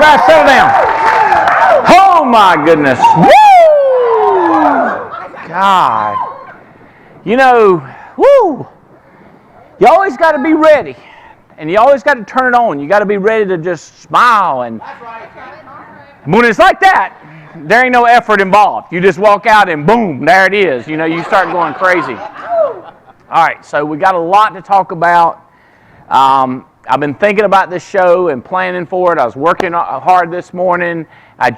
guys, settle down. Oh my goodness. Woo! God. You know, woo! You always got to be ready. And you always got to turn it on. You got to be ready to just smile. And when it's like that, there ain't no effort involved. You just walk out and boom, there it is. You know, you start going crazy. All right, so we got a lot to talk about. I've been thinking about this show and planning for it. I was working hard this morning. I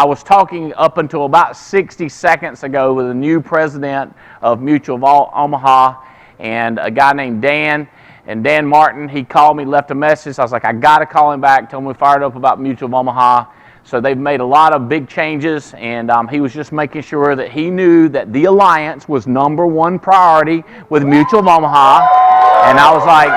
was talking up until about 60 seconds ago with a new president of Mutual of Omaha and a guy named Dan. And Dan Martin, he called me, left a message. I was like, I got to call him back, tell him we fired up about Mutual of Omaha. So they've made a lot of big changes, and he was just making sure that he knew that the Alliance was #1 priority with Mutual of Omaha. And I was like,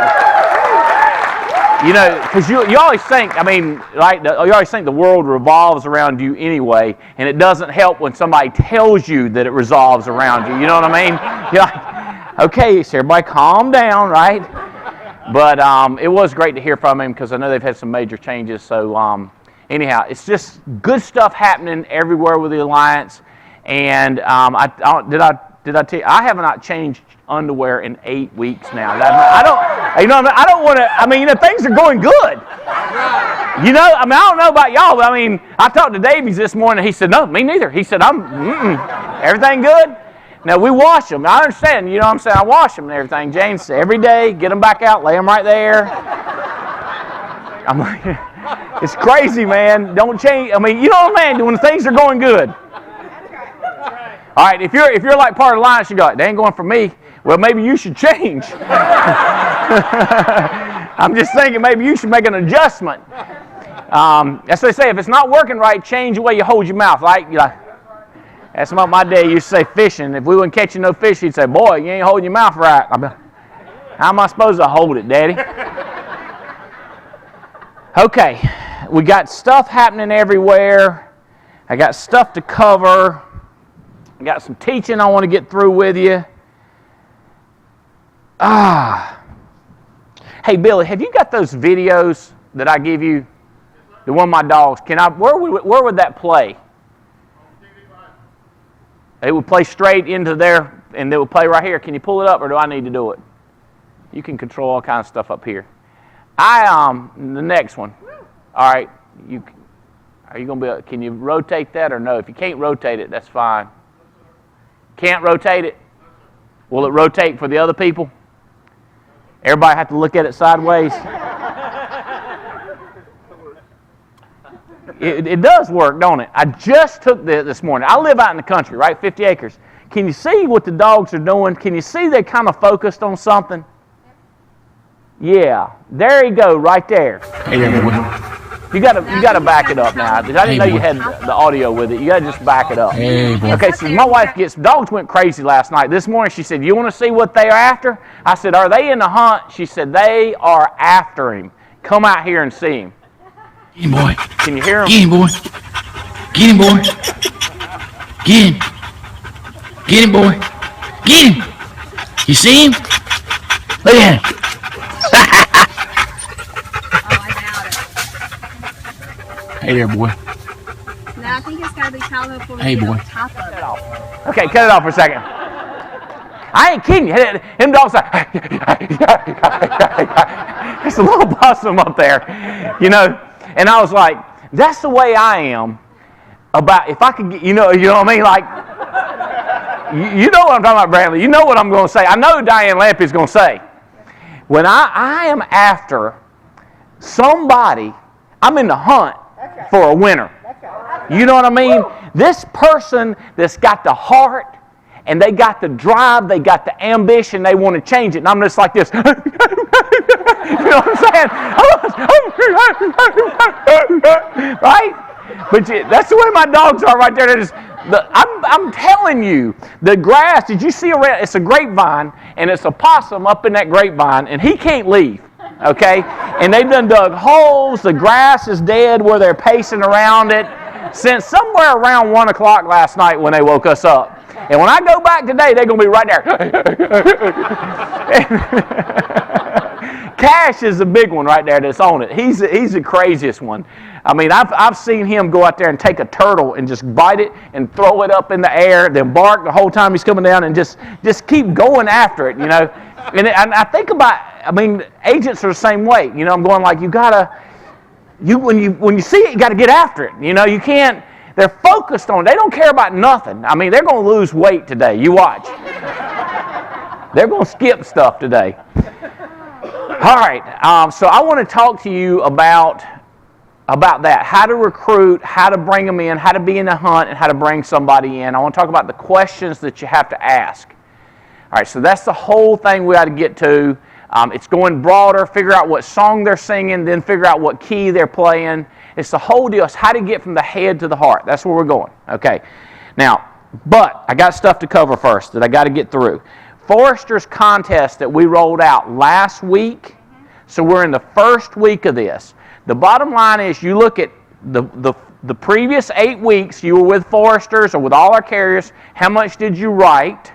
you know, because you always think, I mean, right, you always think the world revolves around you anyway, and it doesn't help when somebody tells you that it revolves around you. You know what I mean? You're like, okay, so everybody calm down, right? But it was great to hear from him because I know they've had some major changes. So anyhow, it's just good stuff happening everywhere with the Alliance. And did I tell you, I have not changed underwear in 8 weeks now. I don't want to. I mean, you know, things are going good. You know, I mean, I don't know about y'all, but I mean, I talked to Davies this morning. He said, no, me neither. He said, everything good? Now, we wash them. I understand, you know what I'm saying? I wash them and everything. James, every day, get them back out, lay them right there. I'm like, it's crazy, man. Don't change. I mean, you know what I'm saying? When things are going good. All right, if you're like part of the Alliance, you go, they ain't going for me. Well, maybe you should change. I'm just thinking maybe you should make an adjustment. That's what they say. If it's not working right, change the way you hold your mouth. Right? You're like, that's what my dad used to say fishing. If we weren't catching no fish, he'd say, boy, you ain't holding your mouth right. I'd be like, how am I supposed to hold it, Daddy? Okay, we got stuff happening everywhere. I got stuff to cover. I got some teaching I want to get through with you. Hey, Billy, have you got those videos that I give you? The one of my dogs. Where would that play? It would play straight into there, and it would play right here. Can you pull it up, or do I need to do it? You can control all kinds of stuff up here. The next one. All right. Are you going to be? Can you rotate that or no? If you can't rotate it, that's fine. Can't rotate it? Will it rotate for the other people? Everybody have to look at it sideways? It does work, don't it? I just took this morning. I live out in the country, right? 50 acres. Can you see what the dogs are doing? Can you see they're kind of focused on something? Yeah. There you go, right there. Hey there, boy. You gotta back it up now. I didn't know you had the audio with it. You gotta just back it up. Hey, boy. Okay, so my wife dogs went crazy last night. This morning she said, you want to see what they are after? I said, are they in the hunt? She said, they are after him. Come out here and see him. Get him, boy. Can you hear him? Get him, boy. Get him, boy. Get him. Get him, boy. Get him. You see him? Look at him. Hey there, boy. No, I think it's got to be Calvin for Hey, boy. top of it. Okay, cut it off for a second. I ain't kidding you. Them dogs are it's a little possum up there, you know. And I was like, that's the way I am about if I could get, you know what I mean? Like, you know what I'm talking about, Bradley. You know what I'm going to say. I know Diane Lampy's going to say. When I am after somebody, I'm in the hunt for a winner. You know what I mean? This person that's got the heart and they got the drive, they got the ambition, they want to change it. And I'm just like this. You know what I'm saying? Right? But that's the way my dogs are right there. I'm telling you, the grass, did you see around? It's a grapevine, and it's a possum up in that grapevine, and he can't leave. Okay? And they've done dug holes. The grass is dead where they're pacing around it since somewhere around 1 o'clock last night when they woke us up. And when I go back today, they're going to be right there. Cash is the big one right there that's on it. He's the craziest one. I mean, I've seen him go out there and take a turtle and just bite it and throw it up in the air, then bark the whole time he's coming down and just keep going after it, you know. And I think about, I mean, agents are the same way. You know, I'm going like, when you see it, you got to get after it. You know, you can't. They're focused on it. They don't care about nothing. I mean, they're going to lose weight today. You watch. They're going to skip stuff today. All right. So I want to talk to you about that. How to recruit, how to bring them in, how to be in the hunt, and how to bring somebody in. I want to talk about the questions that you have to ask. All right. So that's the whole thing we got to get to. It's going broader. Figure out what song they're singing, then figure out what key they're playing. It's the whole deal. It's how to get from the head to the heart. That's where we're going. Okay. Now, but I got stuff to cover first that I got to get through. Forrester's contest that we rolled out last week. So we're in the first week of this. The bottom line is you look at the previous 8 weeks you were with Forresters or with all our carriers. How much did you write?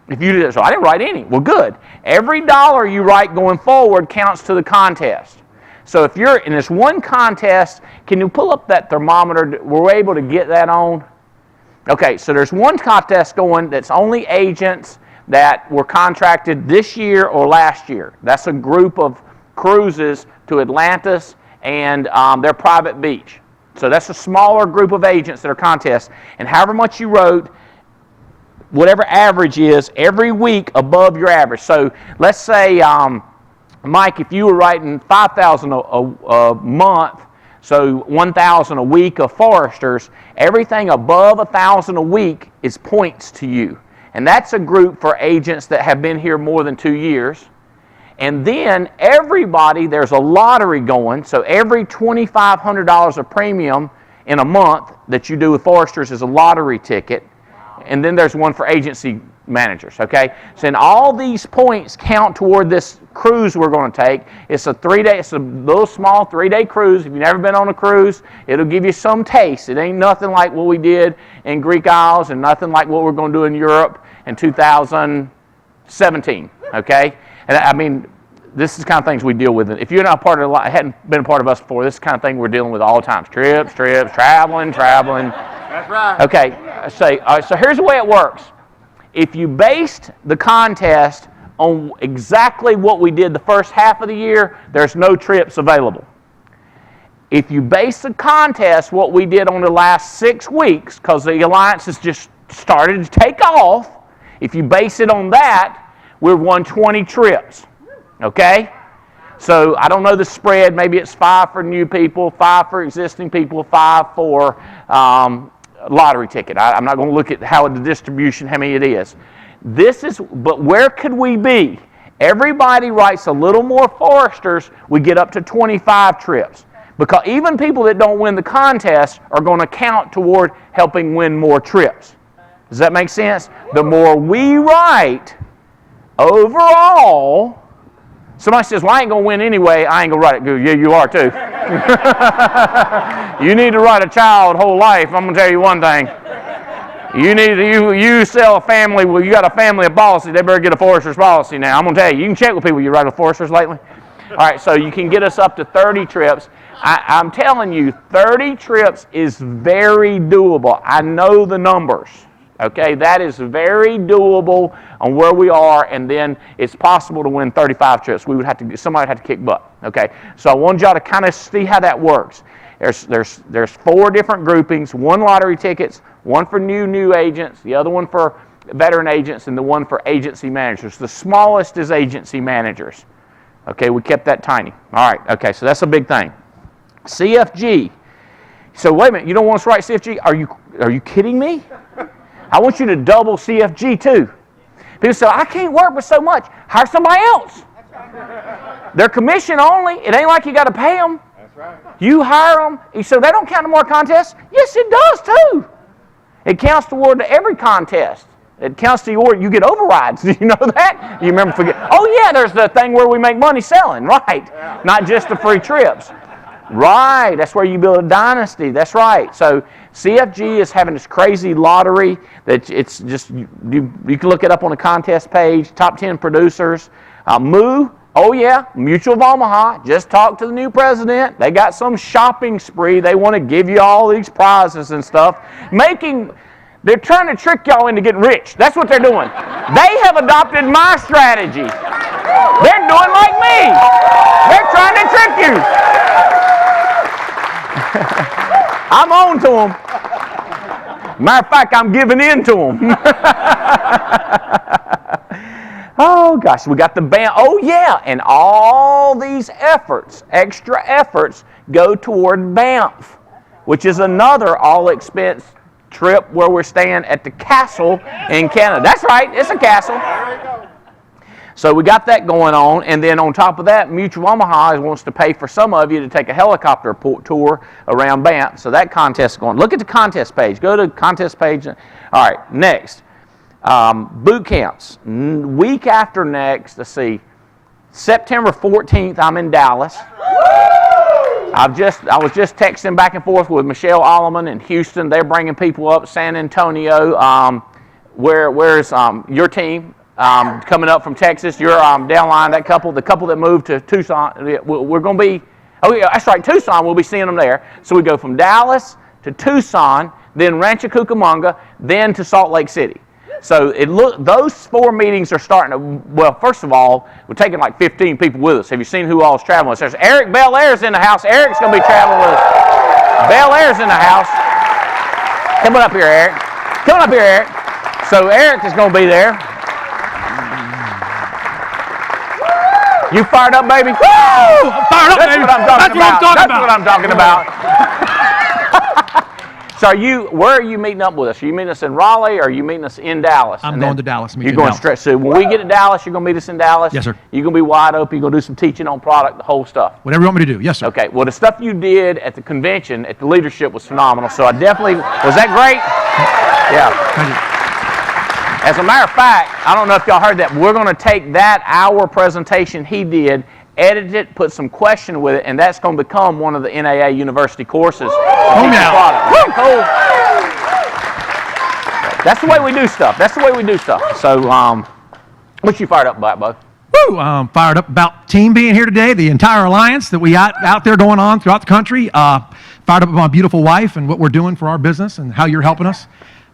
If you did, so I didn't write any. Well, good. Every dollar you write going forward counts to the contest. So if you're in this one contest, can you pull up that thermometer? Were we able to get that on? Okay, so there's one contest going that's only agents that were contracted this year or last year. That's a group of cruises to Atlantis and their private beach. So that's a smaller group of agents that are contests. And however much you wrote, whatever average is, every week above your average. So let's say, Mike, if you were writing $5,000 a month, so $1,000 a week of Forresters, everything above $1,000 a week is points to you. And that's a group for agents that have been here more than 2 years. And then everybody, there's a lottery going, so every $2,500 of premium in a month that you do with Forresters is a lottery ticket. And then there's one for agency managers, okay? So then all these points count toward this cruise we're going to take. It's a little small 3-day cruise. If you've never been on a cruise, it'll give you some taste. It ain't nothing like what we did in Greek Isles and nothing like what we're going to do in Europe in 2017, okay? And I mean, this is the kind of things we deal with. If you're not hadn't been a part of us before, this is the kind of thing we're dealing with all the time. Trips, traveling. That's right. Okay, so here's the way it works. If you based the contest on exactly what we did the first half of the year, there's no trips available. If you base the contest what we did on the last 6 weeks, because the alliance has just started to take off, if you base it on that, we've won 20 trips. Okay? So I don't know the spread. Maybe it's 5 for new people, 5 for existing people, 5 for lottery ticket. I'm not going to look at how the distribution, how many it is. But where could we be? Everybody writes a little more Forresters, we get up to 25 trips. Because even people that don't win the contest are going to count toward helping win more trips. Does that make sense? The more we write, overall, somebody says, well, I ain't going to win anyway, I ain't going to write it. Go, yeah, you are too. You need to write a child whole life. I'm going to tell you one thing. You sell a family, well, you got a family of policy, they better get a Forrester's policy now. I'm going to tell you can check with people you write a Forrester's lately. All right, so you can get us up to 30 trips. I'm telling you, 30 trips is very doable. I know the numbers. Okay, that is very doable on where we are, and then it's possible to win 35 trips. Somebody would have to kick butt. Okay, so I want y'all to kind of see how that works. There's 4 different groupings: 1 lottery tickets, 1 for new agents, the other one for veteran agents, and the one for agency managers. The smallest is agency managers. Okay, we kept that tiny. All right. Okay, so that's a big thing. CFG. So wait a minute, you don't want us to write CFG? Are you kidding me? I want you to double CFG too. People say, I can't work with so much. Hire somebody else. They're commission only. It ain't like you got to pay them. That's right. You hire them. So they don't count in more contests? Yes, it does too. It counts toward every contest. It counts to you get overrides. Do you know that? You remember? Oh yeah, there's the thing where we make money selling, right? Yeah. Not just the free trips. Right, that's where you build a dynasty. That's right. So CFG is having this crazy lottery that it's just, you can look it up on the contest page, top 10 producers. Moo Oh yeah, Mutual of Omaha just talked to the new president. They got some shopping spree. They want to give you all these prizes and stuff. They're trying to trick y'all into getting rich. That's what they're doing. They have adopted my strategy. They're doing like me. They're trying to trick you. I'm on to them. Matter of fact, I'm giving in to them. Oh gosh, we got the band. Oh yeah, and all these efforts, extra efforts, go toward Banff, which is another all-expense trip where we're staying at the castle in Canada. That's right, it's a castle. So we got that going on, and then on top of that, Mutual Omaha wants to pay for some of you to take a helicopter tour around Banff. So that contest is going. Look at the contest page. Go to the contest page. All right, next. Boot camps. Week after next, let's see, September 14th, I'm in Dallas. I was just texting back and forth with Michelle Alleman in Houston. They're bringing people up. San Antonio. Where's your team coming up from Texas? You're downline. The couple that moved to Tucson. We're going to be. Oh yeah, that's right. Tucson. We'll be seeing them there. So we go from Dallas to Tucson, then Rancho Cucamonga, then to Salt Lake City. So those 4 meetings are starting to, well, first of all, we're taking like 15 people with us. Have you seen who all is traveling with us? There's Eric Belair's in the house. Eric's going to be traveling with us. Belair's in the house. Come on up here, Eric. Come on up here, Eric. So Eric is going to be there. You fired up, baby? Woo! I'm fired up, baby. That's what I'm talking about. So where are you meeting up with us? Are you meeting us in Raleigh or are you meeting us in Dallas? I'm going to Dallas. You're going straight. So when we get to Dallas, you're going to meet us in Dallas? Yes, sir. You're going to be wide open. You're going to do some teaching on product, the whole stuff. Whatever you want me to do. Yes, sir. Okay. Well, the stuff you did at the convention, at the leadership was phenomenal. So I definitely, was that great? Yeah. Thank you. As a matter of fact, I don't know if y'all heard that, but we're going to take that hour presentation he did, edit it, put some question with it, and that's going to become one of the NAA university courses. Oh, yeah. Cool. That's the way we do stuff. So, what you fired up about, Bo? Woo! Fired up about team being here today, the entire alliance that we got out there going on throughout the country. Fired up about my beautiful wife and what we're doing for our business and how you're helping us.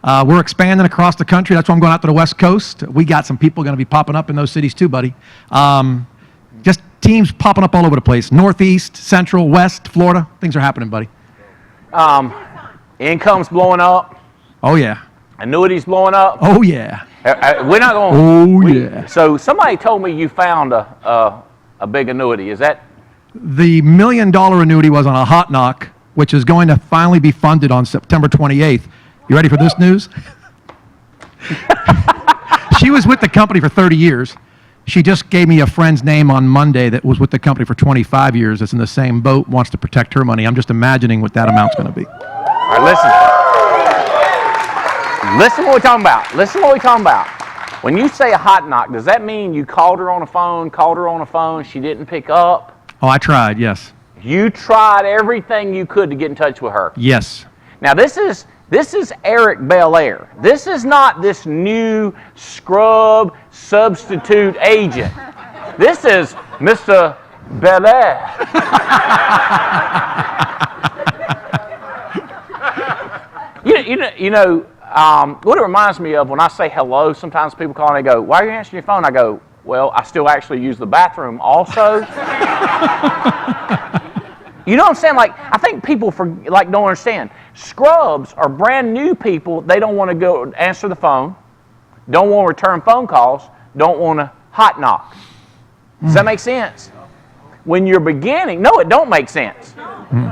We're expanding across the country. That's why I'm going out to the West Coast. We got some people going to be popping up in those cities too, buddy. Just teams popping up all over the place. Northeast, Central, West, Florida. Things are happening, buddy. Income's blowing up. Oh, yeah. Annuity's blowing up. Oh, yeah. We're not going. Oh, yeah. So somebody told me you found a big annuity. Is that? The $1 million annuity was on a hot knock, which is going to finally be funded on September 28th. You ready for this news? She was with the company for 30 years. She just gave me a friend's name on Monday that was with the company for 25 years. That's in the same boat, wants to protect her money. I'm just imagining what that amount's going to be. All right, listen. Listen what we're talking about. When you say a hot knock, does that mean you called her on the phone, she didn't pick up? Oh, I tried, yes. You tried everything you could to get in touch with her? Yes. Now, this is Eric Belair. This is not this new scrub substitute agent. This is Mr. Belair. What it reminds me of when I say hello, sometimes people call and they go, "Why are you answering your phone?" I go, "Well, I still actually use the bathroom also." You know what I'm saying? Like, I think people don't understand. Scrubs are brand new people. They don't want to go answer the phone, don't want to return phone calls, don't want to hot knock. Does that make sense? When you're beginning, no, it don't make sense.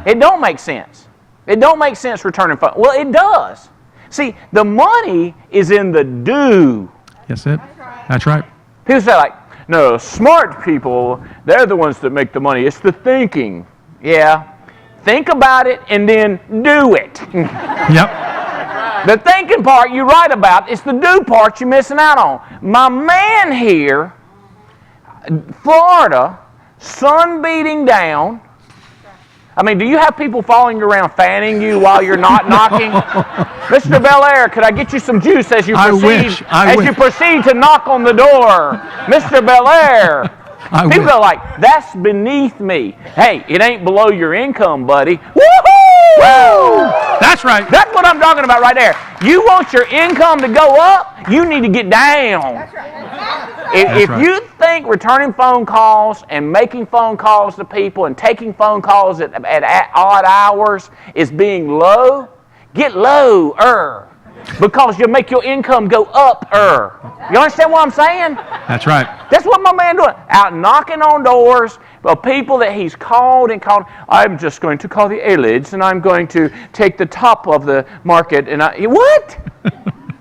It don't make sense. It don't make sense returning phone. Well, it does. See, the money is in the do. Yes, that's right. People say no, smart people, they're the ones that make the money. It's the thinking. Yeah. Think about it and then do it. Yep. The thinking part you're right about. It's the do part you're missing out on. My man here, Florida, sun beating down. I mean, do you have people following you around fanning you while you're not knocking? Mr. Belair, could I get you some juice as you proceed to knock on the door? Mr. Belair. People will. go like, that's beneath me. Hey, it ain't below your income, buddy. Woohoo! Woo! That's right. That's what I'm talking about right there. You want your income to go up, you need to get down. That's right. If right. you think returning phone calls and making phone calls to people and taking phone calls at odd hours is being low, get lower. Because you'll make your income go up-er. You understand what I'm saying? That's right. That's what my man doing. Out knocking on doors of people that he's called and called. I'm just going to call the A-lids and I'm going to take the top of the market. And what?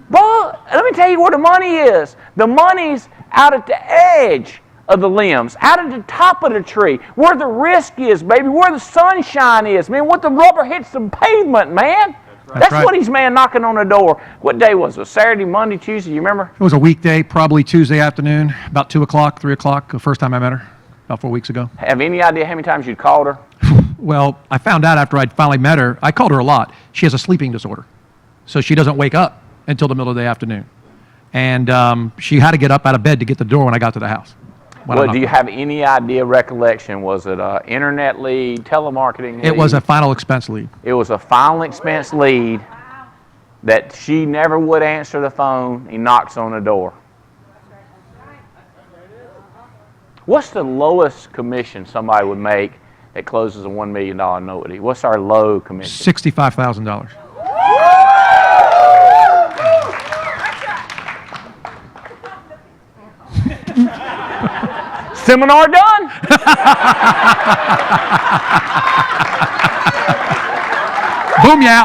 Well, let me tell you where the money is. The money's out at the edge of the limbs, out at the top of the tree, where the risk is, baby, where the sunshine is, man, what the rubber hits the pavement, man. That's right. what he's, man, knocking on the door. What day was it? Saturday, Monday, Tuesday, you remember? It was a weekday, probably Tuesday afternoon, about 2 o'clock, 3 o'clock, the first time I met her, about 4 weeks ago. Have any idea how many times you'd called her? Well, I found out after I'd finally met her, I called her a lot. She has a sleeping disorder, so she doesn't wake up until the middle of the afternoon. And she had to get up out of bed to get the door when I got to the house. Well, do you have any idea, recollection? Was it an internet lead, telemarketing lead? It was a final expense lead. It was a final expense lead that she never would answer the phone. He knocks on the door. What's the lowest commission somebody would make that closes a $1 million annuity? What's our low commission? $65,000. Seminar done? Boom, yeah.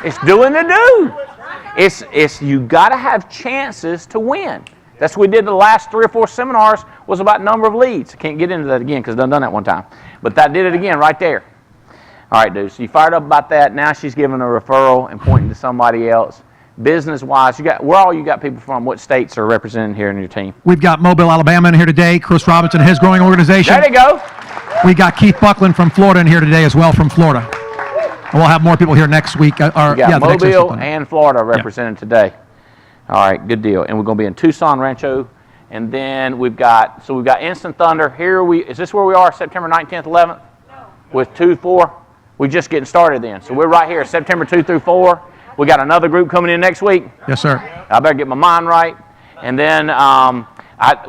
It's doing the do. It's you got to have chances to win. That's what we did the last 3 or 4 seminars was about number of leads. I can't get into that again because I've done that one time. But that did it again right there. All right, dude. So you fired up about that. Now she's giving a referral and pointing to somebody else. Business-wise, where all you got people from? What states are represented here in your team? We've got Mobile, Alabama in here today. Chris Robinson and his growing organization. There you go. We got Keith Buckland from Florida in here today as well, from Florida. And we'll have more people here next week. You got Mobile and Florida represented today. All right, good deal. And we're going to be in Tucson, Rancho. And then we've got Instant Thunder. Is this where we are, September 19th, 11th? No. With 2-4? We're just getting started then. So we're right here, September 2 through 4. We got another group coming in next week. Yes, sir. I better get my mind right. And then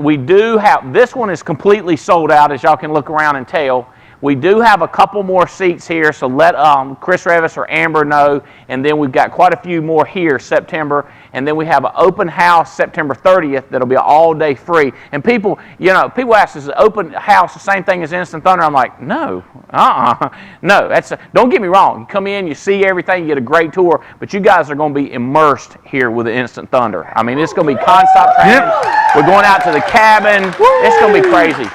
we do have, this one is completely sold out, as y'all can look around and tell. We do have a couple more seats here, so let Chris Revis or Amber know. And then we've got quite a few more here September. And then we have an open house September 30th that'll be all day free. And people ask, is the open house the same thing as Instant Thunder? I'm like, no, no. Don't get me wrong. You come in, you see everything, you get a great tour, but you guys are going to be immersed here with the Instant Thunder. I mean, it's going to be concept training. Yep. We're going out to the cabin. It's going to be crazy.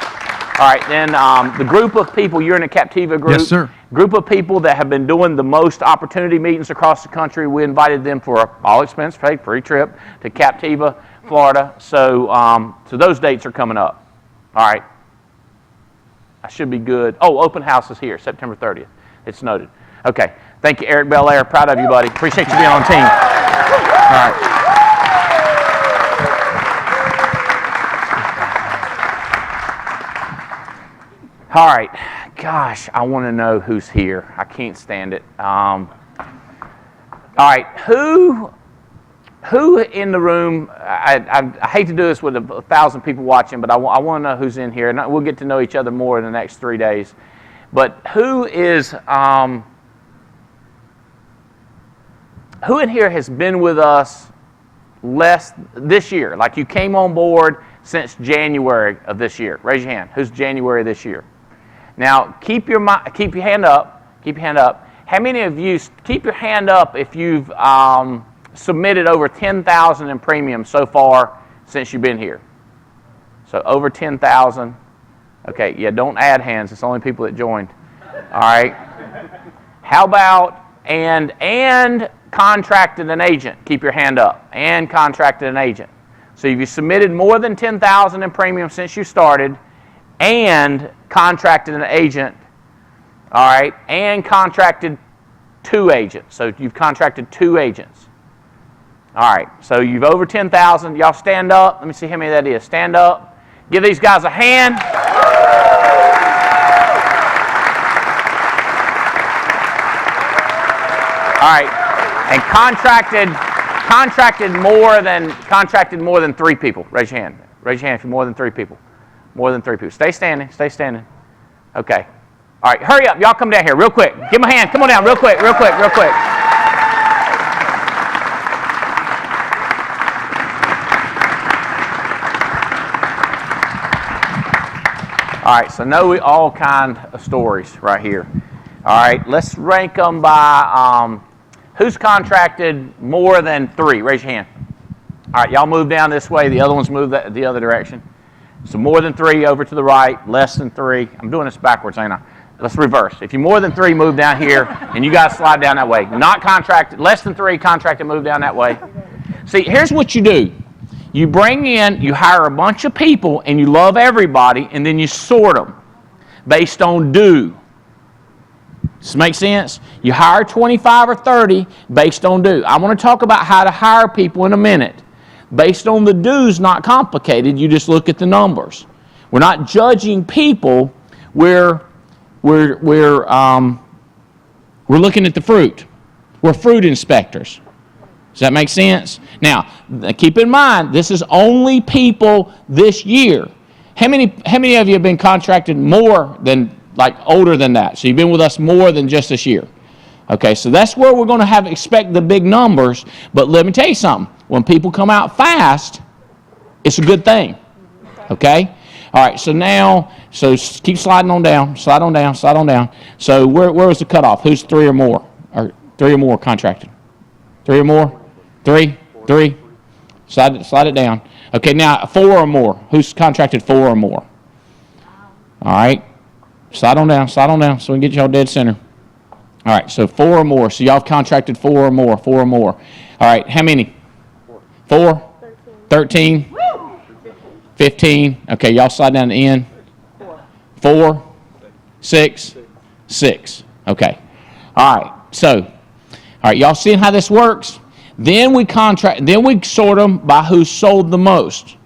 All right, then the group of people, you're in a Captiva group. Yes, sir. Group of people that have been doing the most opportunity meetings across the country. We invited them for an all-expense paid free trip to Captiva, Florida. So those dates are coming up. All right. I should be good. Oh, open house is here, September 30th. It's noted. Okay. Thank you, Eric Belair. Proud of you, buddy. Appreciate you being on the team. All right. All right, gosh, I want to know who's here. I can't stand it. All right, who in the room? I hate to do this with 1,000 people watching, but I want to know who's in here, and we'll get to know each other more in the next 3 days. But who in here has been with us less this year? Like you came on board since January of this year. Raise your hand. Who's January this year? Now, keep your hand up. Keep your hand up. How many of you, keep your hand up if you've submitted over $10,000 in premium so far since you've been here? So over 10,000. Okay, yeah, don't add hands. It's only people that joined. All right. How about and contracted an agent? Keep your hand up. And contracted an agent. So if you submitted more than $10,000 in premium since you started, and contracted an agent, all right, and contracted 2 agents. So you've contracted 2 agents. All right, so you've over 10,000. Y'all stand up. Let me see how many that is. Stand up. Give these guys a hand. All right, and contracted more than 3 people. Raise your hand. Raise your hand if you're more than 3 people. More than 3 people. Stay standing. Stay standing. Okay. All right, hurry up. Y'all come down here real quick. Give them a hand. Come on down real quick, real quick, real quick. All right, so know all kind of stories right here. All right, let's rank them by who's contracted more than 3. Raise your hand. All right, y'all move down this way. The other ones move the other direction. So more than 3 over to the right, less than 3. I'm doing this backwards, ain't I? Let's reverse. If you're more than 3, move down here, and you guys slide down that way. Not contracted, less than 3, contracted, move down that way. See, here's what you do. You bring in, you hire a bunch of people, and you love everybody, and then you sort them based on due. Does this make sense? You hire 25 or 30 based on due. I want to talk about how to hire people in a minute. Based on the dues, not complicated. You just look at the numbers. We're not judging people. We're looking at the fruit. We're fruit inspectors. Does that make sense? Now, keep in mind, this is only people this year. How many of you have been contracted more than, like, older than that? So you've been with us more than just this year. Okay, so that's where we're going to expect the big numbers. But let me tell you something. When people come out fast, it's a good thing. Okay? All right, so now, keep sliding on down, slide on down, slide on down. So where was the cutoff? Who's 3 or more? Or 3 or more contracted? 3 or more? 3? Slide it down. Okay, now 4 or more. Who's contracted 4 or more? All right, slide on down, so we can get y'all dead center. All right, so 4 or more. So y'all have contracted 4 or more, 4 or more. All right, how many? 4? 13? 15. Okay, y'all slide down to the end. 4, 6, 6. Okay. All right, so, all right, y'all seeing how this works? Then we sort them by who sold the most.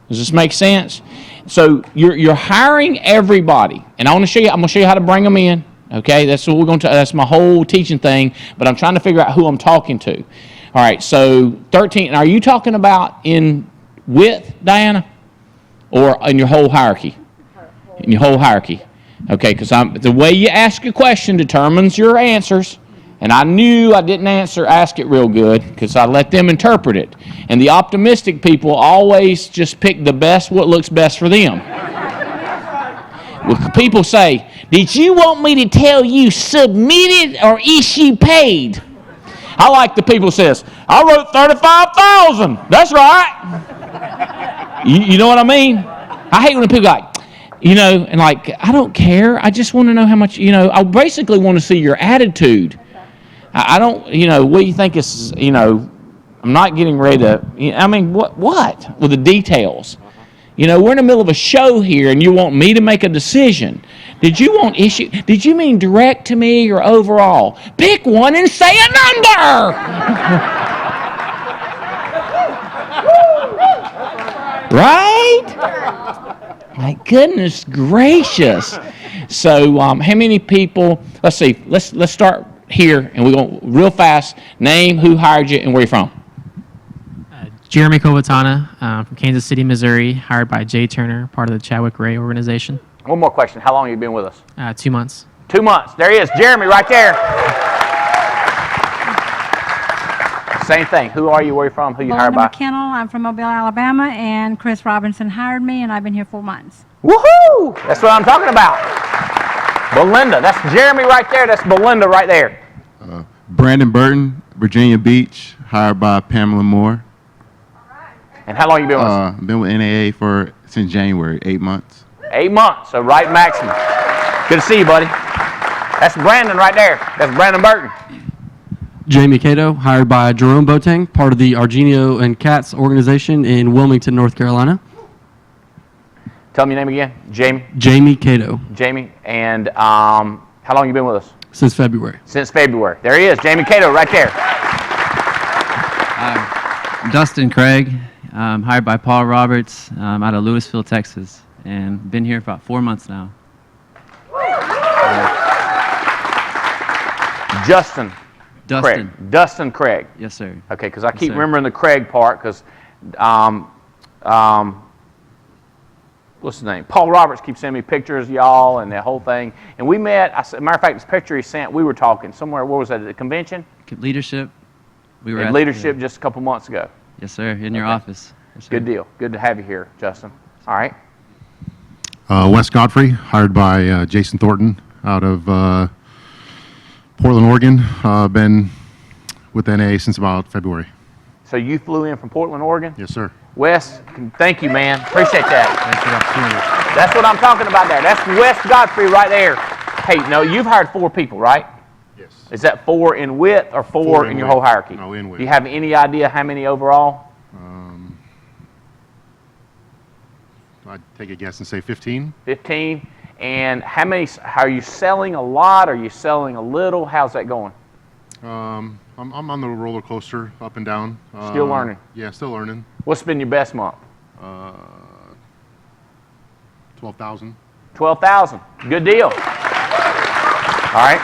Does this make sense? So you're hiring everybody, and I'm going to show you how to bring them in. Okay, that's what we're going to. That's my whole teaching thing. But I'm trying to figure out who I'm talking to. All right, so 13. Are you talking about in width, Diana, or in your whole hierarchy? In your whole hierarchy. Okay, because the way you ask a question determines your answers. And I knew I didn't ask it real good because I let them interpret it. And the optimistic people always just pick the best, what looks best for them. Well, people say, did you want me to tell you submitted or issue paid? I like the people who says, I wrote 35,000. That's right. You know what I mean? I hate when people go like, and like, I don't care. I just want to know how much, I basically want to see your attitude. I don't, what do you think is, I'm not getting ready to, what? With the details. We're in the middle of a show here and you want me to make a decision. Did you mean direct to me or overall? Pick one and say a number! Right? My goodness gracious. So, how many people, let's see, let's start here, and we're going real fast. Name, who hired you, and where you're from. Jeremy Covatana from Kansas City, Missouri, hired by Jay Turner, part of the Chadwick Ray organization. One more question. How long have you been with us? 2 months. 2 months. There he is. Jeremy right there. Same thing. Who are you? Where are you from? Who you hired by? McKinnell. I'm from Mobile, Alabama, and Chris Robinson hired me, and I've been here 4 months. Woohoo! That's what I'm talking about. Belinda. That's Jeremy right there. That's Belinda right there. Brandon Burton, Virginia Beach, hired by Pamela Moore. And how long you been with us? Been with NAA since January, 8 months. 8 months, so right maximum. Good to see you, buddy. That's Brandon right there. That's Brandon Burton. Jamie Cato, hired by Jerome Boateng, part of the Argenio and Katz organization in Wilmington, North Carolina. Tell me your name again. Jamie? Jamie Cato. Jamie. And how long you been with us? Since February. Since February. There he is, Jamie Cato right there. Dustin Craig, hired by Paul Roberts out of Louisville, Texas, and been here for about 4 months now. Justin. Dustin. Craig. Dustin Craig. Yes, sir. Okay, because I keep sir. remembering the Craig part because, what's his name? Paul Roberts keeps sending me pictures of y'all and the whole thing. And we met, matter of fact, this picture he sent, we were talking somewhere, where was that, at the convention? Leadership. We were at leadership just a couple months ago. Yes, sir, in your office. Yes, sir. Good deal. Good to have you here, Justin. All right. Wes Godfrey, hired by Jason Thornton out of Portland, Oregon. Been with NA since about February. So you flew in from Portland, Oregon? Yes, sir. Wes, thank you, man. Appreciate that. That's what I'm talking about there. That's Wes Godfrey right there. Hey, no, you've hired 4 people, right? Yes. Is that 4 in width or 4 in your whole hierarchy? No, in width. Do you have any idea how many overall? I'd take a guess and say 15. 15. And how many, are you selling a lot? Are you selling a little? How's that going? I'm on the roller coaster, up and down. Still learning? Yeah, still learning. What's been your best month? 12,000. 12,000. Good deal. All right.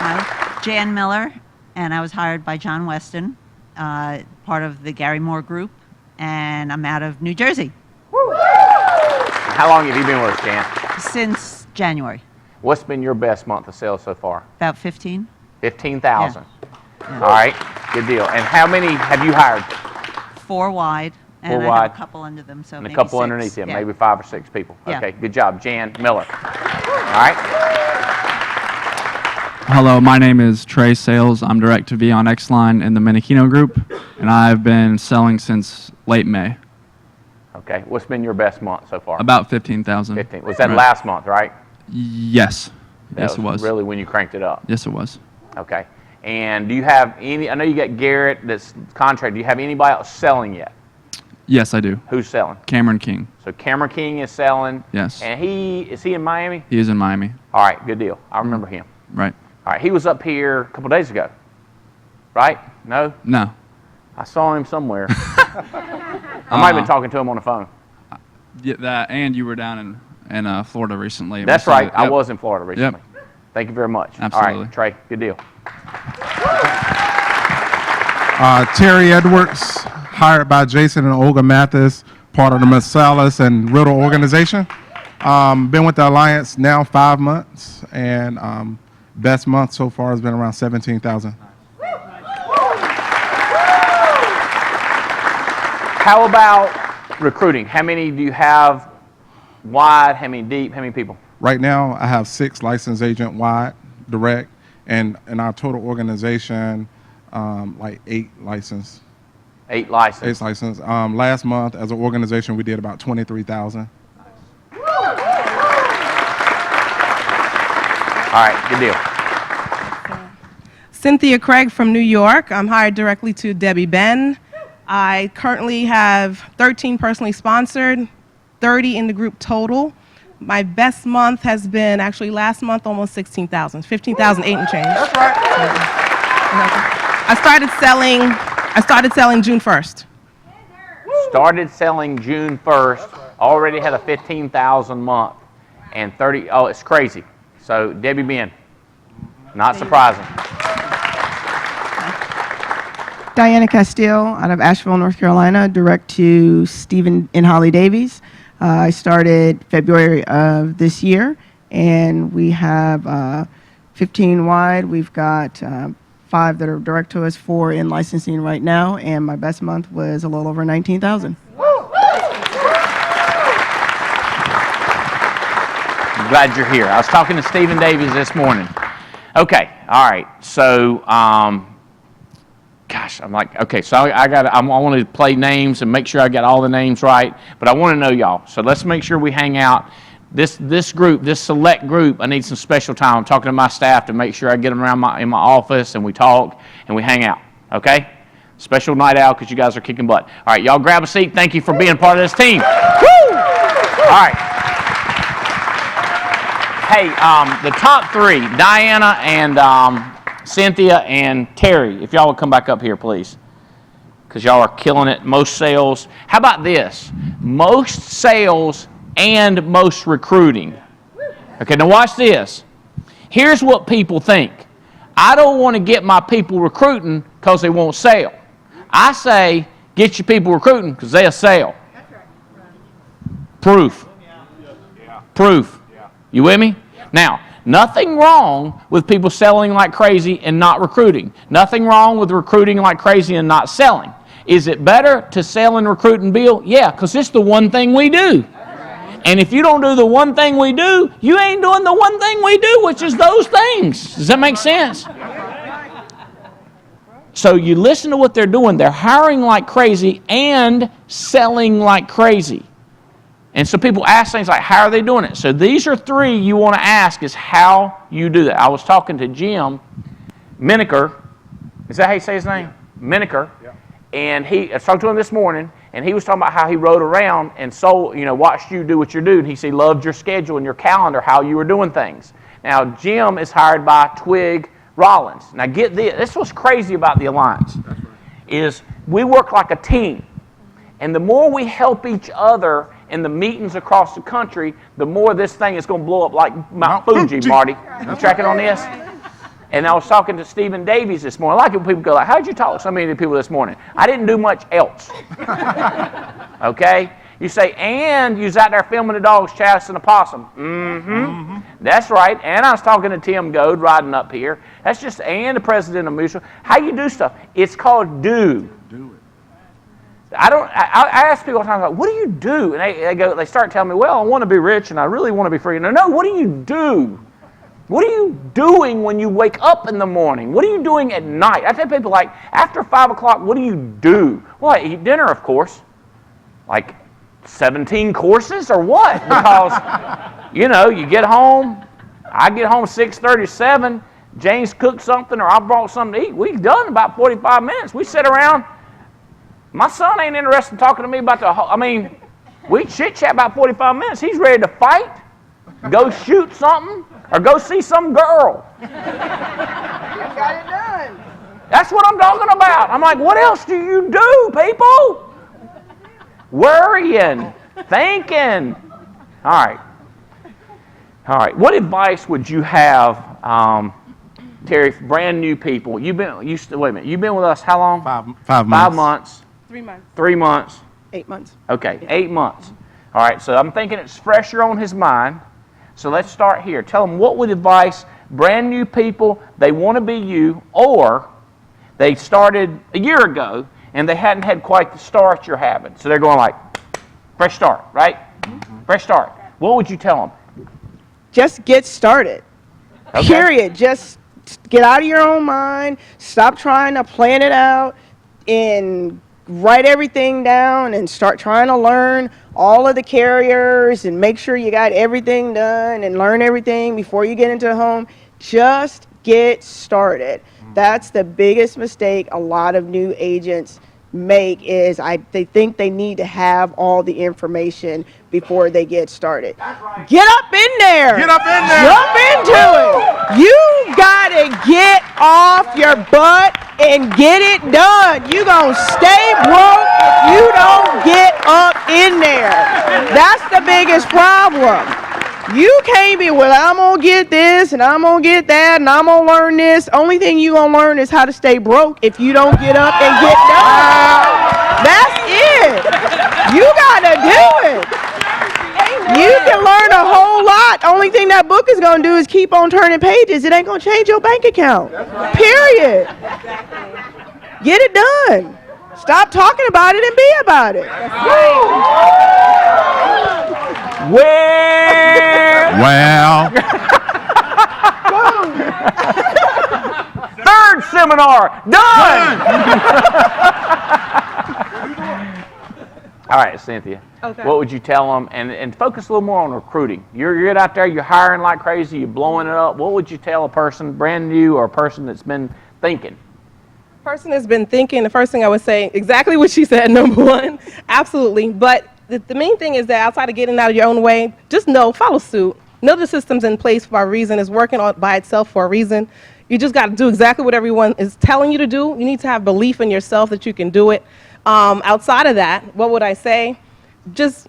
Hi, Jan Miller, and I was hired by John Weston, part of the Gary Moore Group, and I'm out of New Jersey. How long have you been with us, Jan? Since January. What's been your best month of sales so far? About 15. 15,000. Yeah. All right. Good deal. And how many have you hired? 4 wide, and 4 I wide. have a couple under them, so And maybe a couple 6. underneath them, Yeah. maybe 5 or 6 people. Yeah. Okay, good job, Jan Miller. All right. Hello, my name is Trey Sales. I'm Direct-to-V on X-Line in the Menachino Group, and I've been selling since late May. Okay, what's been your best month so far? About 15,000. 15. Was that Right. last month, right? Yes. That Yes, it was. Really when you cranked it up? Yes, it was. Okay. And do you have any, I know you got Garrett that's contract, do you have anybody else selling yet? Yes, I do. Who's selling? Cameron King. So Cameron King is selling. Yes. And is he in Miami? He is in Miami. All right, good deal. I remember him. Right. All right, he was up here a couple days ago, right? No? No. I saw him somewhere. I might have been talking to him on the phone. Yeah, that, and you were down in Florida recently. That's We saw right. it. I Yep. was in Florida recently. Yep. Thank you very much. Absolutely. All right, Trey, good deal. Terry Edwards, hired by Jason and Olga Mathis, part of the Marsalis and Riddle organization. Been with the Alliance now 5 months, and best month so far has been around 17,000. How about recruiting? How many do you have wide? How many deep? How many people? Right now, I have 6 licensed agent wide, direct, and in our total organization, like 8 licensed. 8 licensed. 8 licensed. Last month, as an organization, we did about 23,000. All right, good deal. Cynthia Craig from New York. I'm hired directly to Debbie Ben. I currently have 13 personally sponsored, 30 in the group total. My best month has been actually last month, almost 16,000, 15,008 and change. That's right. I started selling June 1st. Started selling June 1st. Already had a 15,000 month and 30. Oh, it's crazy. So Debbie Ben, not surprising. Diana Castile out of Asheville, North Carolina, direct to Stephen and Holly Davies. I started February of this year, and we have 15 wide. We've got 5 that are direct to us, 4 in licensing right now, and my best month was a little over 19,000. I'm glad you're here. I was talking to Stephen Davies this morning. Okay, all right. So, gosh, I'm like, okay, so I want to play names and make sure I get all the names right, but I want to know y'all. So let's make sure we hang out. This group, this select group, I need some special time. I'm talking to my staff to make sure I get them around in my office and we talk and we hang out, okay? Special night out because you guys are kicking butt. All right, y'all grab a seat. Thank you for being part of this team. Woo! All right. Hey, the top 3, Diana and Cynthia and Terry, if y'all would come back up here, please. because y'all are killing it. Most sales. How about this? Most sales and most recruiting. Okay, now watch this. Here's what people think. I don't want to get my people recruiting because they won't sell. I say, get your people recruiting because they'll sell. Proof. Proof. You with me? Now, nothing wrong with people selling like crazy and not recruiting. Nothing wrong with recruiting like crazy and not selling. Is it better to sell and recruit and build? Yeah, because it's the one thing we do. And if you don't do the one thing we do, you ain't doing the one thing we do, which is those things. Does that make sense? So you listen to what they're doing. They're hiring like crazy and selling like crazy. And so people ask things like, how are they doing it? So these are three you want to ask is how you do that. I was talking to Jim Miniker. Is that how you say his name? Miniker. Yeah. And I talked to him this morning, and he was talking about how he rode around and watched you do what you do. And he said he loved your schedule and your calendar, how you were doing things. Now, Jim is hired by Twig Rollins. Now, get this. This is what's crazy about the Alliance. Right. Is we work like a team. And the more we help each other in the meetings across the country, the more this thing is going to blow up like Mount Fuji, Marty. You tracking on this? And I was talking to Stephen Davies this morning. A lot of people go like, how'd you talk to so many people this morning? I didn't do much else. Okay? You say, and you was out there filming the dogs chasing a possum. Mm-hmm. That's right. And I was talking to Tim Goad riding up here. That's just, and the president of Mutual. How you do stuff? It's called do. Do it. I ask people all the time, like, what do you do? And they start telling me, well, I want to be rich and I really want to be free. No, what do you do? What are you doing when you wake up in the morning? What are you doing at night? I tell people, like, after 5 o'clock, what do you do? Well, I eat dinner, of course. Like 17 courses or what? Because, you get home. I get home 6:30, 7. James cooked something or I brought something to eat. We've done about 45 minutes. We sit around. My son ain't interested in talking to me about we chit-chat about 45 minutes. He's ready to fight, go shoot something, or go see some girl. You got it done. That's what I'm talking about. I'm like, what else do you do, people? Worrying, thinking. All right. What advice would you have, Terry, for brand new people? You've been with us how long? 5 months. 3 months. 3 months. 8 months. Okay, 8 months. All right, so I'm thinking it's fresher on his mind. So let's start here. Tell them what would advice brand new people, they want to be you, or they started a year ago and they hadn't had quite the start you're having. So they're going like, fresh start, right? Mm-hmm. Fresh start. What would you tell them? Just get started. Okay. Period. Just get out of your own mind. Stop trying to plan it out and write everything down and start trying to learn all of the carriers and make sure you got everything done and learn everything before you get into the home. Just get started. That's the biggest mistake a lot of new agents make is they think they need to have all the information before they get started. Right. Get up in there. Get up in there. Jump into it. You gotta get off your butt and get it done. You gonna stay broke if you don't get up in there. That's the biggest problem. You can't be, well, I'm going to get this and I'm going to get that and I'm going to learn this. Only thing you going to learn is how to stay broke if you don't get up and get done. That's it. You got to do it. You can learn a whole lot. Only thing that book is going to do is keep on turning pages. It ain't going to change your bank account. Period. Get it done. Stop talking about it and be about it. Well. Third seminar done. All right, Cynthia. Okay. What would you tell them? And focus a little more on recruiting. You're out there, you're hiring like crazy, you're blowing it up. What would you tell a person brand new or a person that's been thinking? Person that's been thinking, the first thing I would say, exactly what she said, number one, absolutely. But the main thing is that outside of getting out of your own way, just follow suit. Know the system's in place for a reason. It's working by itself for a reason. You just got to do exactly what everyone is telling you to do. You need to have belief in yourself that you can do it. Outside of that, what would I say? Just,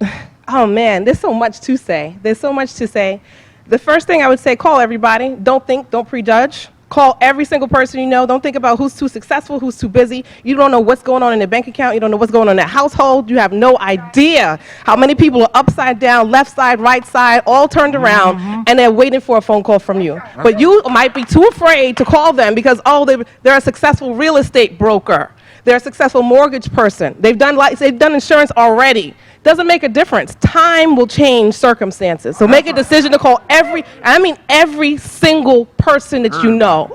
oh man, there's so much to say. There's so much to say. The first thing I would say, call everybody. Don't think, don't prejudge. Call every single person you know. Don't think about who's too successful, who's too busy. You don't know what's going on in their bank account. You don't know what's going on in their household. You have no idea how many people are upside down, left side, right side, all turned around, and they're waiting for a phone call from you. But you might be too afraid to call them because, oh, they're a successful real estate broker. They're a successful mortgage person. They've done insurance already. Doesn't make a difference. Time will change circumstances. So make a decision to call every single person that you know.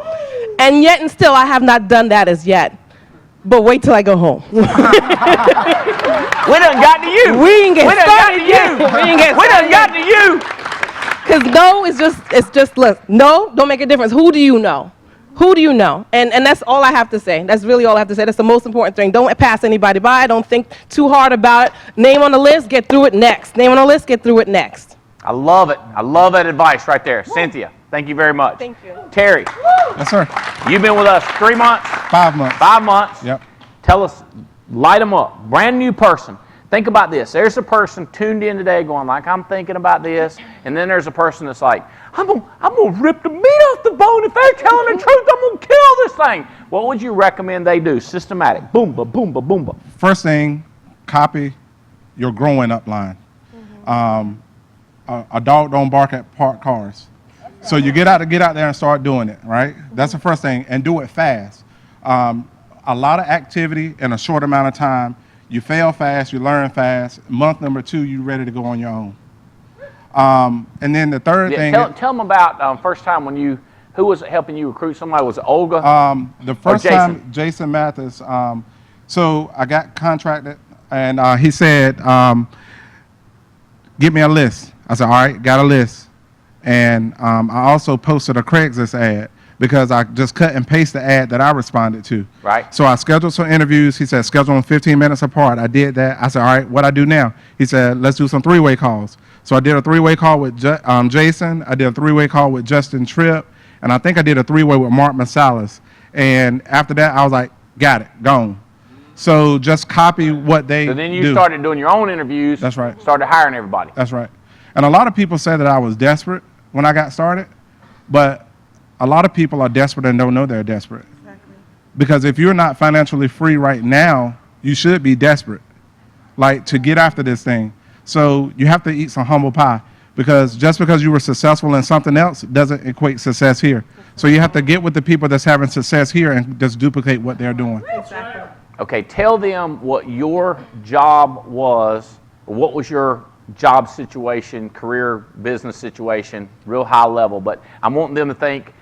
And yet and still, I have not done that as yet. But wait till I go home. We done got to you. We ain't get We done started got to yet. you. We ain't get We done started got yet. to you. Because no is just listen. No, don't make a difference. Who do you know? Who do you know? And that's all I have to say. That's really all I have to say. That's the most important thing. Don't pass anybody by. Don't think too hard about it. Name on the list, get through it next. Name on the list, get through it next. I love it. I love that advice right there. Cynthia, thank you very much. Thank you. Terry. Yes, sir. You've been with us 3 months? 5 months. 5 months. Yep. Tell us, light them up. Brand new person. Think about this. There's a person tuned in today going like, I'm thinking about this. And then there's a person that's like, I'm gonna rip the meat off the bone. If they're telling the truth, I'm gonna kill this thing. What would you recommend they do? Systematic. Boomba, boomba, boomba. First thing, copy your growing up line. A dog don't bark at parked cars. So you get out there and start doing it, right? That's the first thing, and do it fast. A lot of activity in a short amount of time. You fail fast, you learn fast. Month number 2, you're ready to go on your own. And then the third thing. Tell them about first time when who was helping you recruit somebody? Was it Olga? The first time, Jason Mathis. So I got contracted, and he said, "Give me a list." I said, "All right, got a list." And I also posted a Craigslist ad because I just cut and paste the ad that I responded to. Right. So I scheduled some interviews. He said, schedule them 15 minutes apart. I did that. I said, all right, what I do now? He said, let's do some 3-way calls. So I did a 3-way call with Jason. I did a 3-way call with Justin Tripp. And I think I did a 3-way with Mark Masalas. And after that, I was like, got it, gone. So just copy what they do. So then you started doing your own interviews. That's right. Started hiring everybody. That's right. And a lot of people say that I was desperate when I got started. But a lot of people are desperate and don't know they're desperate. Exactly. Because if you're not financially free right now, you should be desperate, like to get after this thing. So you have to eat some humble pie, because just because you were successful in something else doesn't equate success here. So you have to get with the people that's having success here and just duplicate what they're doing. Exactly. Okay, tell them what your job was, or what was your job situation, career, business situation, real high level. But I'm wanting them to think,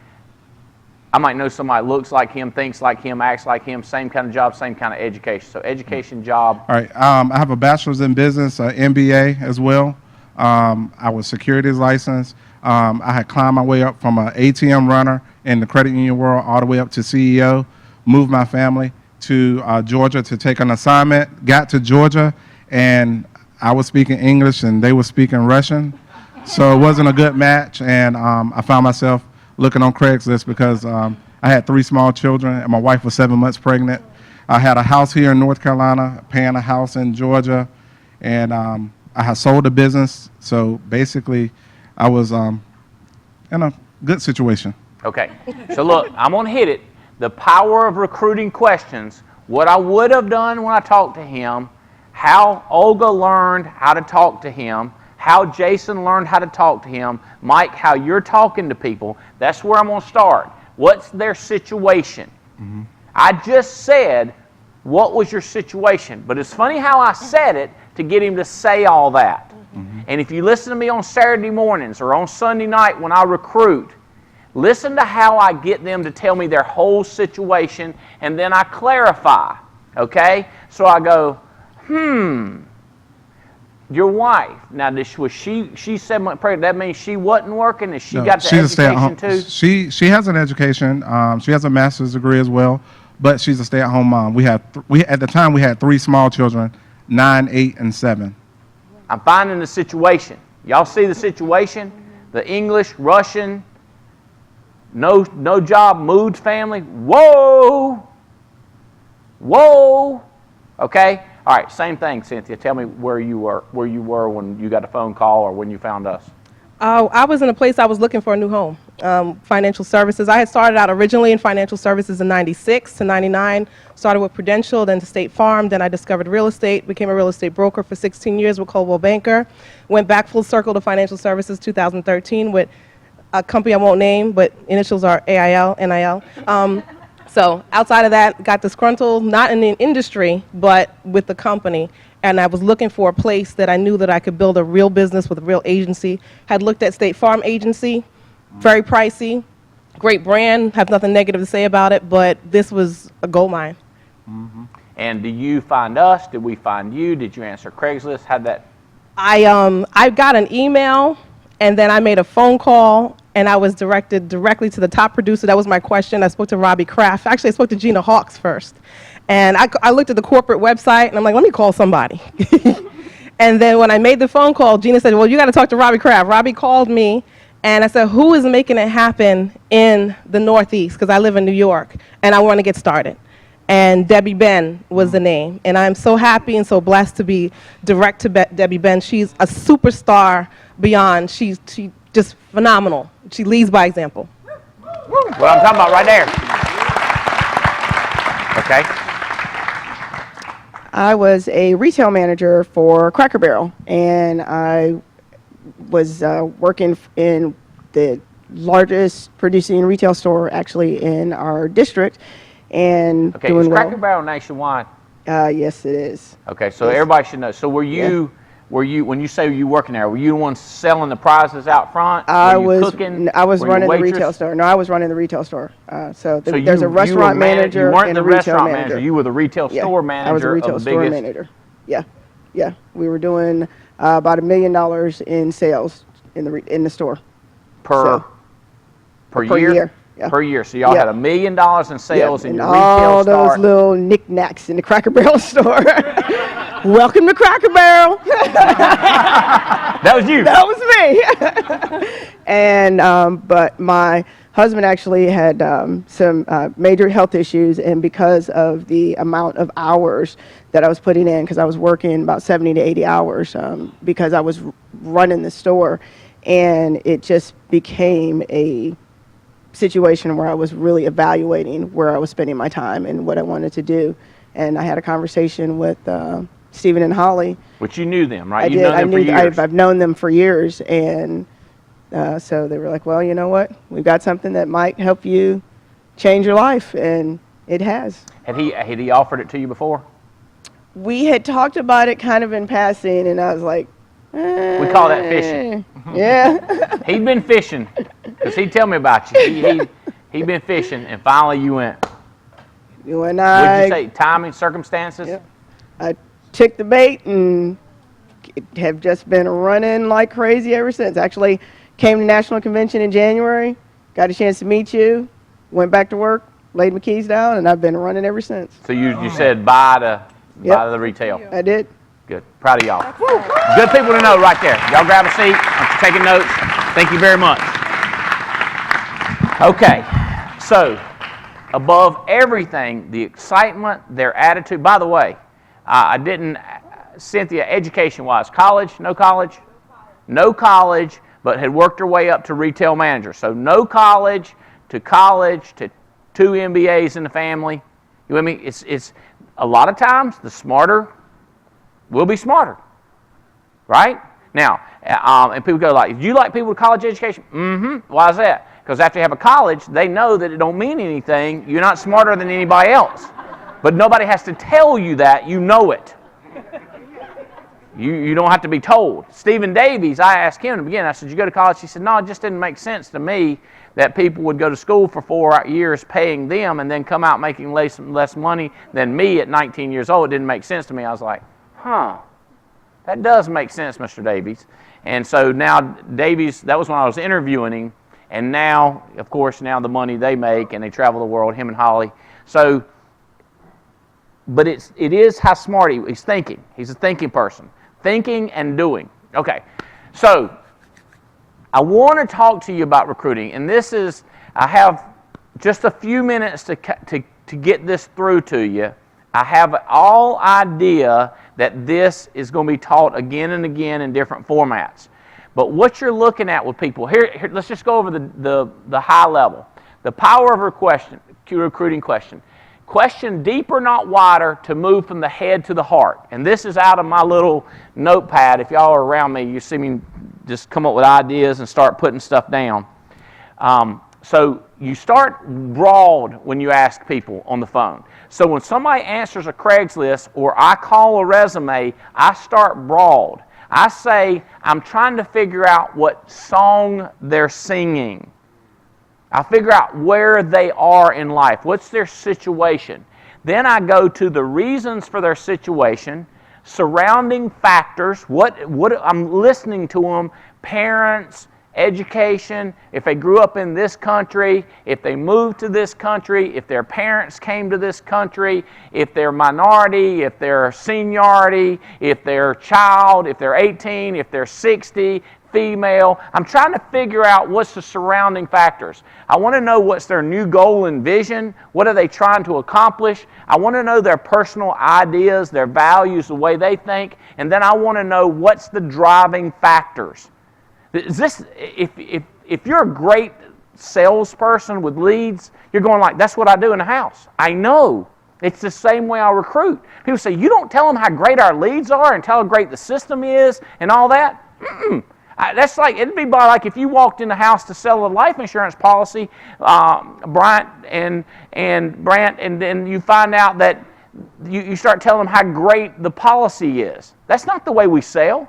I might know somebody looks like him, thinks like him, acts like him, same kind of job, same kind of education. So education, job. All right. I have a bachelor's in business, MBA as well. I was securities licensed. I had climbed my way up from an ATM runner in the credit union world all the way up to CEO, moved my family to Georgia to take an assignment, got to Georgia, and I was speaking English and they were speaking Russian. So it wasn't a good match, and I found myself looking on Craigslist because I had 3 small children and my wife was 7 months pregnant. I had a house here in North Carolina, paying a house in Georgia, and I had sold a business. So basically, I was in a good situation. Okay, so look, I'm going to hit it. The power of recruiting questions, what I would have done when I talked to him, how Olga learned how to talk to him, how Jason learned how to talk to him, Mike, how you're talking to people. That's where I'm going to start. What's their situation? Mm-hmm. I just said, what was your situation? But it's funny how I said it to get him to say all that. Mm-hmm. And if you listen to me on Saturday mornings or on Sunday night when I recruit, listen to how I get them to tell me their whole situation, and then I clarify, okay? So I go, your wife, now was she's 7 months pregnant, that means she wasn't working, and she got the education too? She has an education, she has a master's degree as well, but she's a stay-at-home mom. At the time we had 3 small children, 9, 8, and 7. I'm finding the situation. Y'all see the situation? The English, Russian, No job, moved family. Whoa! Whoa! Okay? All right, same thing, Cynthia. Tell me where you were when you got a phone call or when you found us. I was in a place I was looking for a new home, financial services. I had started out originally in financial services in 96 to 99, started with Prudential, then to State Farm, then I discovered real estate, became a real estate broker for 16 years with Coldwell Banker, went back full circle to financial services 2013 with a company I won't name, but initials are AIL, NIL. So outside of that, got disgruntled, not in the industry, but with the company. And I was looking for a place that I knew that I could build a real business with a real agency. Had looked at State Farm agency, very pricey, great brand, have nothing negative to say about it, but this was a gold mine. Mm-hmm. And do you find us? Did we find you? Did you answer Craigslist? How'd that? I got an email, and then I made a phone call, and I was directed directly to the top producer. That was my question. I spoke to Robbie Kraft. Actually, I spoke to Gina Hawks first. And I looked at the corporate website, and I'm like, let me call somebody. And then when I made the phone call, Gina said, well, you got to talk to Robbie Kraft. Robbie called me, and I said, who is making it happen in the Northeast? Because I live in New York, and I want to get started. And Debbie Ben was the name. And I'm so happy and so blessed to be direct to Debbie Ben. She's a superstar beyond. She's just phenomenal. She leads by example. What I'm talking about right there. Okay. I was a retail manager for Cracker Barrel, and I was working in the largest producing retail store actually in our district, and Okay, doing is well. Cracker Barrel nationwide? Yes, it is. Okay, so Yes. everybody should know. So when you say you working there, were you the one selling the prizes out front? I Were you was cooking? I was Were you running the waitress? retail store. No, I was running the retail store. So So there's a restaurant manager you weren't and the a retail restaurant manager. You were the retail Yeah, store manager. I was a retail of the store biggest, manager. Yeah. We were doing about $1 million in sales in the store per year. Yeah. Per year. So y'all Yeah. had $1 million in sales in and your all retail those store. little knickknacks in the Cracker Barrel store. Welcome to Cracker Barrel. That was you. That was me. And but my husband actually had some major health issues, and because of the amount of hours that I was putting in, because I was working about 70 to 80 hours because I was running the store, and it just became a situation where I was really evaluating where I was spending my time and what I wanted to do. And I had a conversation with Stephen and Holly. Which you knew them, right? I You've did. known them for years. I've known them for years, and so they were like, well, you know what? We've got something that might help you change your life, and it has. Had he offered it to you before? We had talked about it kind of in passing, and I was like, We call that fishing. Yeah. He'd been fishing, because he'd tell me about you. He'd been fishing, and finally you went. You and What'd you say? Timing, circumstances? Yep. I took the bait and have just been running like crazy ever since. Actually, came to National Convention in January, got a chance to meet you, went back to work, laid my keys down, and I've been running ever since. So you said bye to the retail. I did. Good. Proud of y'all. Good people to know right there. Y'all grab a seat. I'm taking notes. Thank you very much. Okay. So, above everything, the excitement, their attitude. By the way, I didn't, Cynthia, education-wise, college, no college? No college, but had worked her way up to retail manager. So no college to 2 MBAs in the family. You with me? It's a lot of times the smarter will be smarter, right? Now, and people go like, do you like people with college education? Mm-hmm. Why is that? Because after you have a college, they know that it don't mean anything. You're not smarter than anybody else. But nobody has to tell you that. You know it. You don't have to be told. Stephen Davies, I asked him in the beginning, I said, you go to college? He said, no, it just didn't make sense to me that people would go to school for 4 years paying them and then come out making less money than me at 19 years old. It didn't make sense to me. I was like, that does make sense, Mr. Davies. And so now Davies, that was when I was interviewing him, and now, of course, now the money they make, and they travel the world, him and Holly. So, but it is how smart he's thinking. He's a thinking person. Thinking and doing. Okay, so I want to talk to you about recruiting, and this is, I have just a few minutes to get this through to you. I have all idea that this is going to be taught again and again in different formats. But what you're looking at with people, here let's just go over the high level. The power of recruiting question. Question deeper, not wider, to move from the head to the heart. And this is out of my little notepad. If y'all are around me, you see me just come up with ideas and start putting stuff down. So you start broad when you ask people on the phone. So when somebody answers a Craigslist or I call a resume, I start broad. I say, I'm trying to figure out what song they're singing. I figure out where they are in life. What's their situation? Then I go to the reasons for their situation, surrounding factors, what I'm listening to them, parents, education, if they grew up in this country, if they moved to this country, if their parents came to this country, if they're minority, if they're seniority, if they're child, if they're 18, if they're 60, female. I'm trying to figure out what's the surrounding factors. I want to know what's their new goal and vision. What are they trying to accomplish? I want to know their personal ideas, their values, the way they think, and then I want to know what's the driving factors. Is this, if you're a great salesperson with leads, you're going like, that's what I do in the house. I know. It's the same way I recruit. People say, you don't tell them how great our leads are and tell how great the system is and all that? That's like, it'd be like if you walked in the house to sell a life insurance policy, Brant, and then you find out that you start telling them how great the policy is. That's not the way we sell.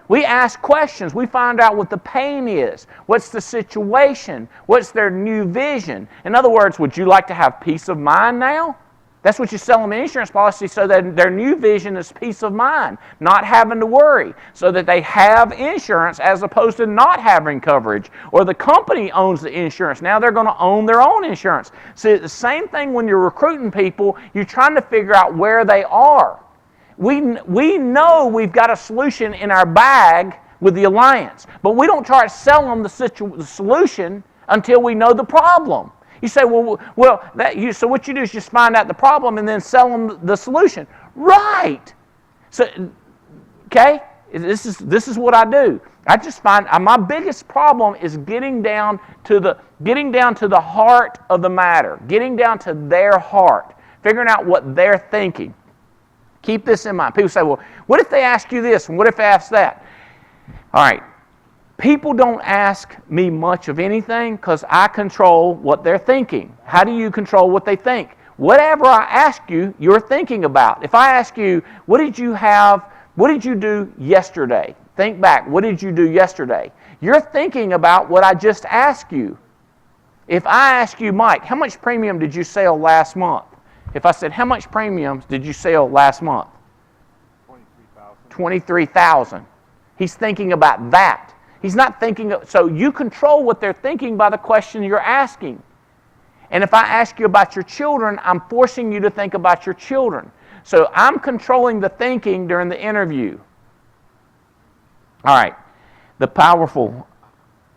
We ask questions. We find out what the pain is. What's the situation? What's their new vision? In other words, would you like to have peace of mind now? That's what you sell them an insurance policy, so that their new vision is peace of mind, not having to worry, so that they have insurance as opposed to not having coverage. Or the company owns the insurance. Now they're going to own their own insurance. So the same thing when you're recruiting people, you're trying to figure out where they are. We know we've got a solution in our bag with the alliance, but we don't try to sell them the solution until we know the problem. You say, so what you do is just find out the problem and then sell them the solution. Right. So, okay, this is what I do. I just find my biggest problem is getting down to the heart of the matter, getting down to their heart, figuring out what they're thinking. Keep this in mind. People say, well, what if they ask you this and what if they ask that? All right. People don't ask me much of anything because I control what they're thinking. How do you control what they think? Whatever I ask you, you're thinking about. If I ask you, what did you do yesterday? Think back, what did you do yesterday? You're thinking about what I just asked you. If I ask you, Mike, how much premium did you sell last month? If I said, how much premiums did you sell last month? 23,000. He's thinking about that. He's not thinking, so you control what they're thinking by the question you're asking. And if I ask you about your children, I'm forcing you to think about your children. So I'm controlling the thinking during the interview. All right, all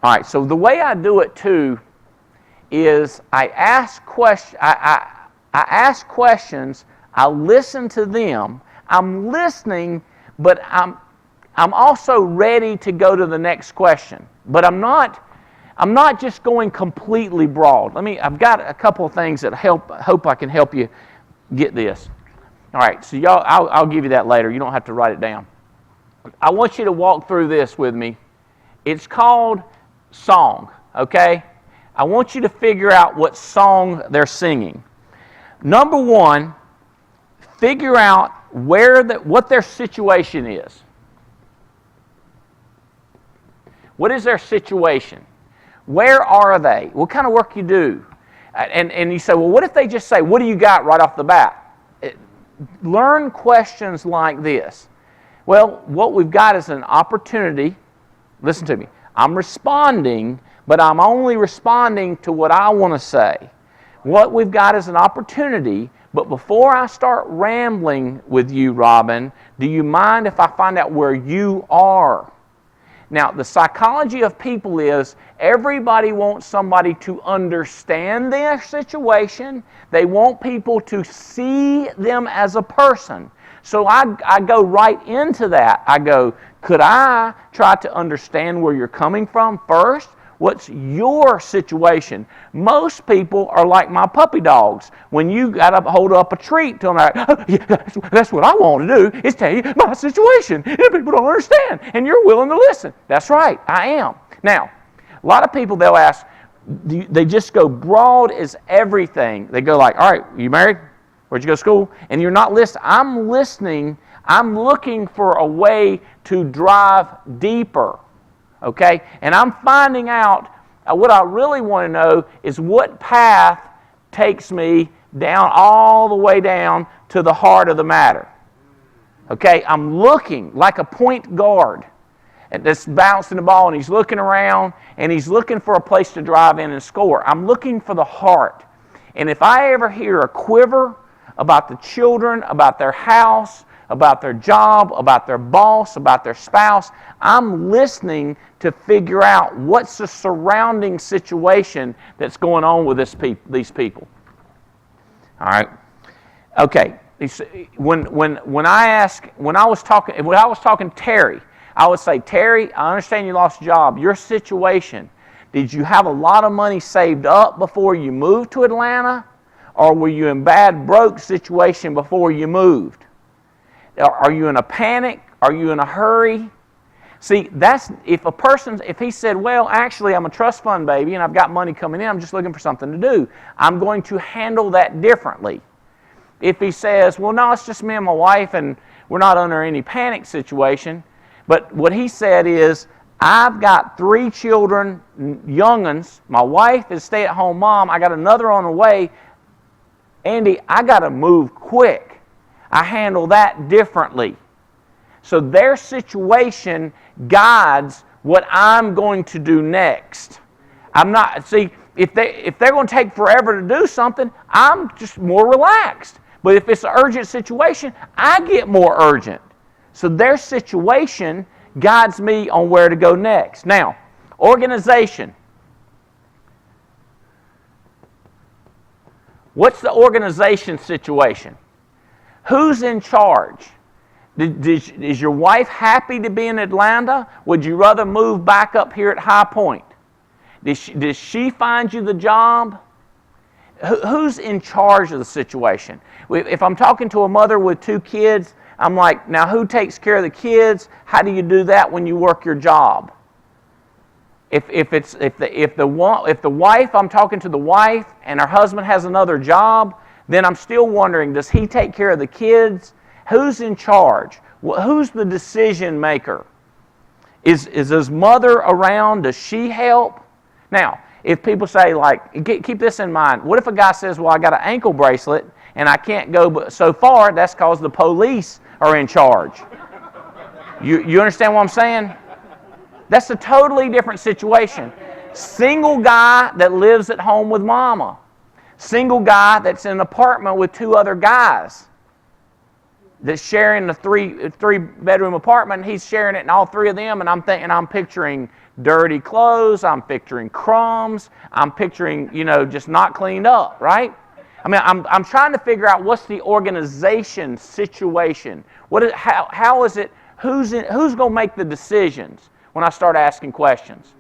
right, so the way I do it too is I ask questions, I listen to them, I'm listening, but I'm also ready to go to the next question. But I'm not just going completely broad. I've got a couple of things that hope I can help you get this. All right, so y'all, I'll give you that later. You don't have to write it down. I want you to walk through this with me. It's called song, okay? I want you to figure out what song they're singing. Number one, figure out what their situation is. What is their situation? Where are they? What kind of work you do? And you say, well, what if they just say, what do you got right off the bat? Learn questions like this. Well, what we've got is an opportunity. Listen to me. I'm responding, but I'm only responding to what I want to say. What we've got is an opportunity, but before I start rambling with you, Robin, do you mind if I find out where you are? Now, the psychology of people is everybody wants somebody to understand their situation. They want people to see them as a person. So I go right into that. I go, could I try to understand where you're coming from first? What's your situation? Most people are like my puppy dogs. When you got to hold up a treat to them, like, oh, yeah, that's what I want to do, is tell you my situation. And people don't understand. And you're willing to listen. That's right, I am. Now, a lot of people, they'll ask, they just go broad as everything. They go like, all right, you married? Where'd you go to school? And you're not listening. I'm listening. I'm looking for a way to drive deeper. Okay? And I'm finding out, what I really want to know is what path takes me down, all the way down to the heart of the matter. Okay? I'm looking like a point guard that's bouncing the ball, and he's looking around, and he's looking for a place to drive in and score. I'm looking for the heart. And if I ever hear a quiver about the children, about their house, about their job, about their boss, about their spouse, I'm listening to figure out what's the surrounding situation that's going on with these people. All right. Okay. When I was talking to Terry, I would say, Terry, I understand you lost your job. Your situation, did you have a lot of money saved up before you moved to Atlanta? Or were you in bad broke situation before you moved? Are you in a panic? Are you in a hurry? See, that's if he said, well, actually, I'm a trust fund baby and I've got money coming in, I'm just looking for something to do, I'm going to handle that differently. If he says, well, no, it's just me and my wife and we're not under any panic situation, but what he said is, I've got 3 children, young'uns, my wife is stay-at-home mom, I got another on the way, Andy, I got to move quick. I handle that differently. So their situation guides what I'm going to do next. I'm not, see, if they're going to take forever to do something, I'm just more relaxed. But if it's an urgent situation, I get more urgent. So their situation guides me on where to go next. Now, organization. What's the organization situation? Who's in charge? Is your wife happy to be in Atlanta? Would you rather move back up here at High Point? Does she find you the job? Who's in charge of the situation? If I'm talking to a mother with 2 kids, I'm like, now who takes care of the kids? How do you do that when you work your job? If the wife, I'm talking to the wife and her husband has another job, then I'm still wondering, does he take care of the kids? Who's in charge? Who's the decision maker? Is his mother around? Does she help? Now, if people say, like, keep this in mind, what if a guy says, well, I got an ankle bracelet and I can't go so far, that's because the police are in charge. You understand what I'm saying? That's a totally different situation. Single guy that lives at home with mama. Single guy that's in an apartment with 2 other guys. That's sharing the 3-bedroom apartment. He's sharing it in all 3 of them, and I'm picturing dirty clothes. I'm picturing crumbs. I'm picturing, just not cleaned up, right? I mean, I'm trying to figure out what's the organization situation. How is it? Who's going to make the decisions when I start asking questions?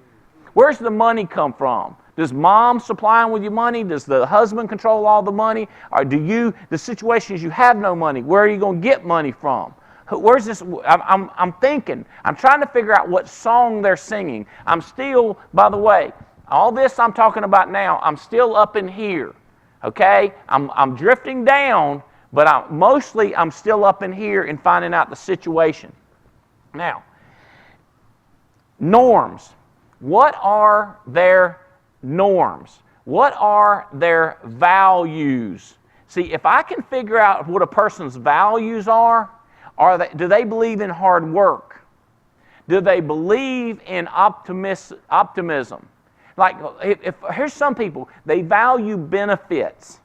Where's the money come from? Does mom supply them with your money? Does the husband control all the money? Or the situations you have no money, where are you going to get money from? Where's this? I'm thinking. I'm trying to figure out what song they're singing. I'm still, by the way, all this I'm talking about now, I'm still up in here. Okay? I'm drifting down, but I'm still up in here and finding out the situation. Now, norms. What are their norms? What are their values? See, if I can figure out what a person's values are do they believe in hard work? Do they believe in optimism? Like, here's some people, they value benefits.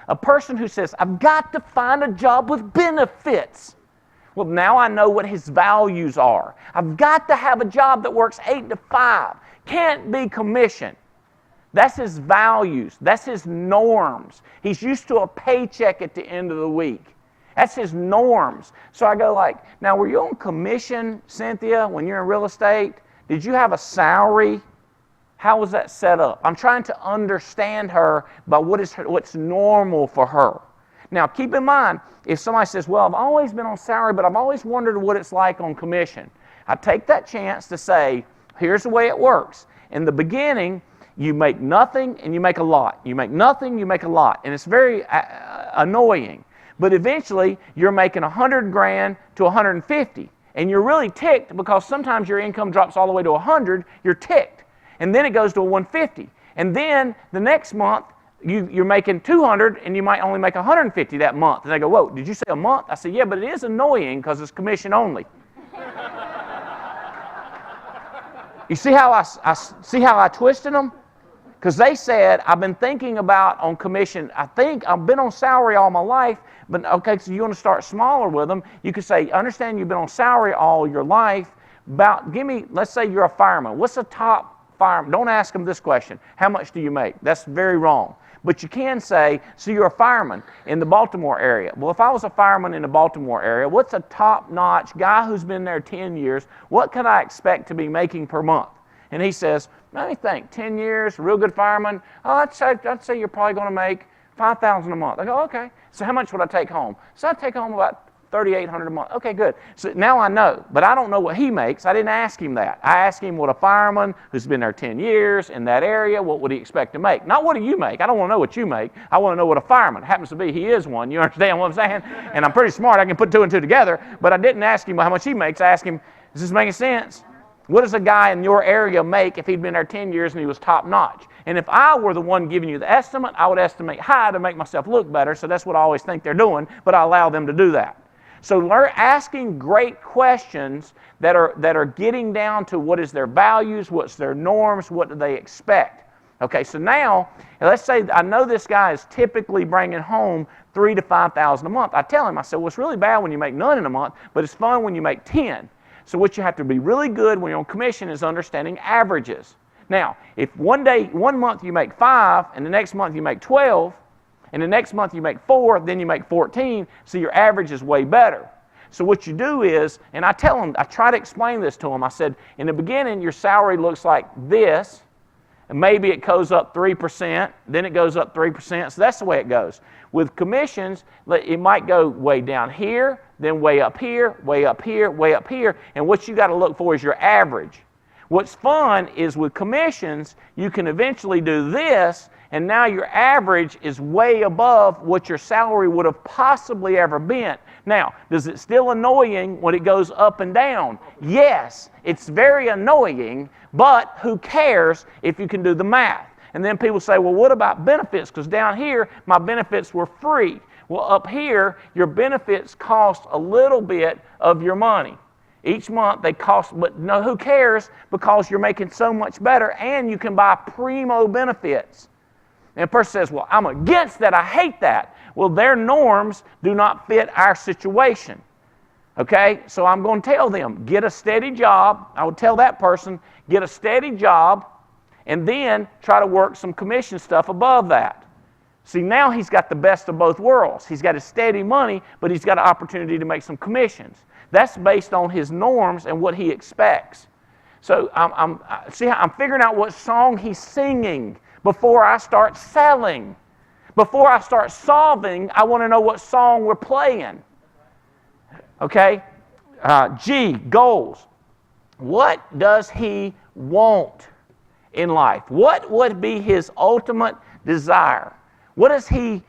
A person who says, I've got to find a job with benefits. Well, now I know what his values are. I've got to have a job that works 8 to 5. Can't be commission. That's his values. That's his norms. He's used to a paycheck at the end of the week. That's his norms. So I go like, now were you on commission, Cynthia, when you're in real estate? Did you have a salary? How was that set up? I'm trying to understand her by what's normal for her. Now, keep in mind, if somebody says, well, I've always been on salary, but I've always wondered what it's like on commission, I take that chance to say, here's the way it works. In the beginning, you make nothing and you make a lot. You make nothing, you make a lot. And it's very annoying. But eventually, you're making 100 grand to 150. And you're really ticked because sometimes your income drops all the way to 100. You're ticked. And then it goes to a 150. And then the next month, you're making 200 and you might only make 150 that month. And they go, whoa, did you say a month? I say, yeah, but it is annoying because it's commission only. You see how I twisted them? Because they said, I've been thinking about on commission, I think I've been on salary all my life, but okay, so you want to start smaller with them. You could say, understand you've been on salary all your life, let's say you're a fireman. What's the top fireman? Don't ask them this question. How much do you make? That's very wrong. But you can say, so you're a fireman in the Baltimore area. Well, if I was a fireman in the Baltimore area, what's a top-notch guy who's been there 10 years, what can I expect to be making per month? And he says, let me think, 10 years, real good fireman, I'd say you're probably going to make $5,000 a month. I go, okay, so how much would I take home? So I'd take home about $3,800 a month. Okay, good. So now I know, but I don't know what he makes. I didn't ask him that. I asked him what a fireman who's been there 10 years in that area, what would he expect to make? Not what do you make. I don't want to know what you make. I want to know what a fireman happens to be. He is one. You understand what I'm saying? And I'm pretty smart. I can put two and two together, but I didn't ask him how much he makes. I asked him, is this making sense? What does a guy in your area make if he'd been there 10 years and he was top notch? And if I were the one giving you the estimate, I would estimate high to make myself look better, so that's what I always think they're doing, but I allow them to do that. So asking great questions that are getting down to what is their values, what's their norms, what do they expect. Okay, so now, let's say I know this guy is typically bringing home $3,000 to $5,000 a month. I tell him, I said, well, it's really bad when you make none in a month, but it's fun when you make 10. So what you have to be really good when you're on commission is understanding averages. Now, if one month you make 5, and the next month you make 12, and the next month you make 4, then you make 14, so your average is way better. So what you do is, and I tell them, I try to explain this to them, I said, in the beginning your salary looks like this, and maybe it goes up 3%, then it goes up 3%, so that's the way it goes. With commissions, it might go way down here, then way up here, way up here, way up here, and what you got to look for is your average. What's fun is with commissions, you can eventually do this, and now your average is way above what your salary would have possibly ever been. Now, does it still annoying when it goes up and down? Yes, it's very annoying, but who cares if you can do the math? And then people say, well, what about benefits? Because down here, my benefits were free. Well, up here, your benefits cost a little bit of your money. Each month they cost, but no, who cares? Because you're making so much better, and you can buy primo benefits. And a person says, well, I'm against that. I hate that. Well, their norms do not fit our situation. Okay? So I'm going to tell them, get a steady job. I would tell that person, get a steady job, and then try to work some commission stuff above that. See, now he's got the best of both worlds. He's got his steady money, but he's got an opportunity to make some commissions. That's based on his norms and what he expects. So I'm figuring out what song he's singing before I start selling. Before I start solving, I want to know what song we're playing. Okay? G, goals. What does he want in life? What would be his ultimate desire? What is his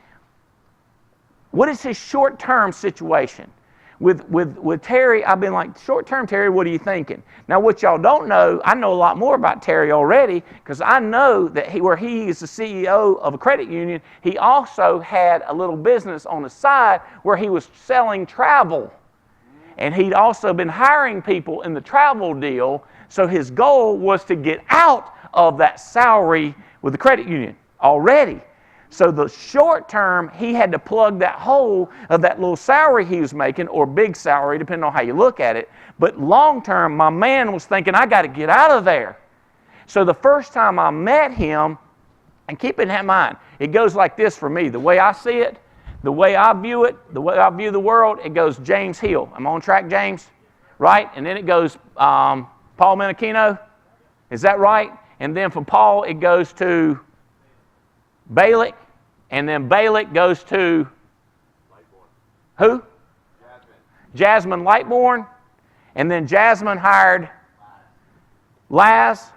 short-term situation? With Terry, I've been like, short-term, Terry, what are you thinking? Now, what y'all don't know, I know a lot more about Terry already, because I know that where he is the CEO of a credit union, he also had a little business on the side where he was selling travel. And he'd also been hiring people in the travel deal, so his goal was to get out of that salary with the credit union already. So the short term, he had to plug that hole of that little salary he was making, or big salary, depending on how you look at it. But long term, my man was thinking, I got to get out of there. So the first time I met him, and keep it in mind, it goes like this for me. The way I see it, the way I view it, the way I view the world, it goes James Hill. I'm on track, James? Right? And then it goes Paul Menachino. Is that right? And then from Paul, it goes to Balak, and then Balak goes to who? Jasmine Lightborn. And then Jasmine hired Laz.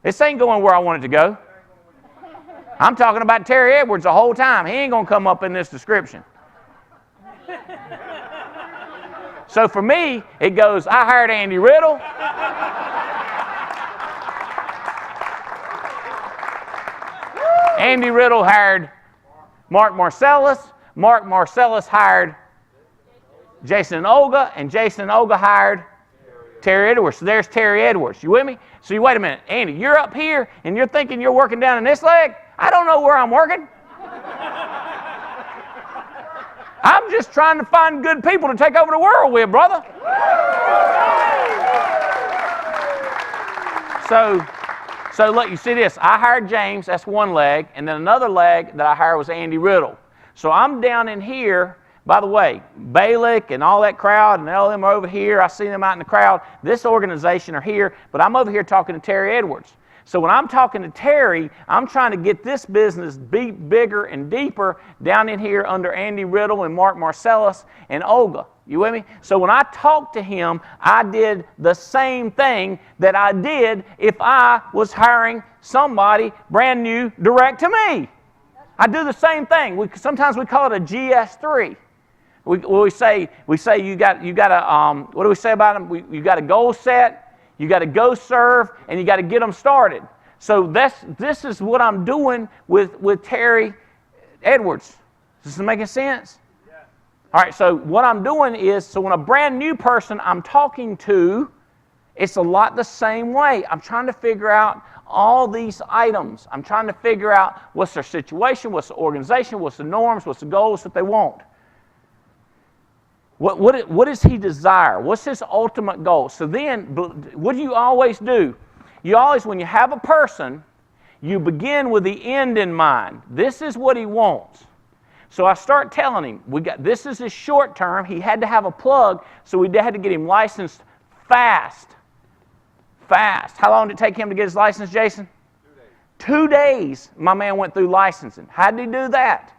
This ain't going where I want it to go. I'm talking about Terry Edwards the whole time. He ain't going to come up in this description. So for me, it goes, I hired Andy Riddle. Andy Riddle hired Mark Marcellus. Mark Marcellus hired Jason and Olga, and Jason and Olga hired Terry Edwards. So there's Terry Edwards. You with me? So you wait a minute. Andy, you're up here, and you're thinking you're working down in this leg? I don't know where I'm working. I'm just trying to find good people to take over the world with, brother. So look, you see this. I hired James, that's one leg, and then another leg that I hired was Andy Riddle. So I'm down in here. By the way, Balak and all that crowd and all them are over here. I see them out in the crowd. This organization are here, but I'm over here talking to Terry Edwards. So when I'm talking to Terry, I'm trying to get this business bigger and deeper down in here under Andy Riddle and Mark Marcellus and Olga. You with me? So when I talked to him, I did the same thing that I did if I was hiring somebody brand new direct to me. I do the same thing. Sometimes we call it a GS3. We say you got a what do we say about them? You got a goal set, you got to go serve, and you got to get them started. So this is what I'm doing with Terry Edwards. Is this making sense? Yeah. All right. So what I'm doing is, so when a brand new person I'm talking to, it's a lot the same way. I'm trying to figure out all these items. I'm trying to figure out what's their situation, what's the organization, what's the norms, what's the goals that they want. What does he desire? What's his ultimate goal? So then, what do you always do? You always, when you have a person, you begin with the end in mind. This is what he wants. So I start telling him, this is his short term. He had to have a plug, so we had to get him licensed fast. Fast. How long did it take him to get his license, Jason? 2 days. 2 days, my man went through licensing. How did he do that?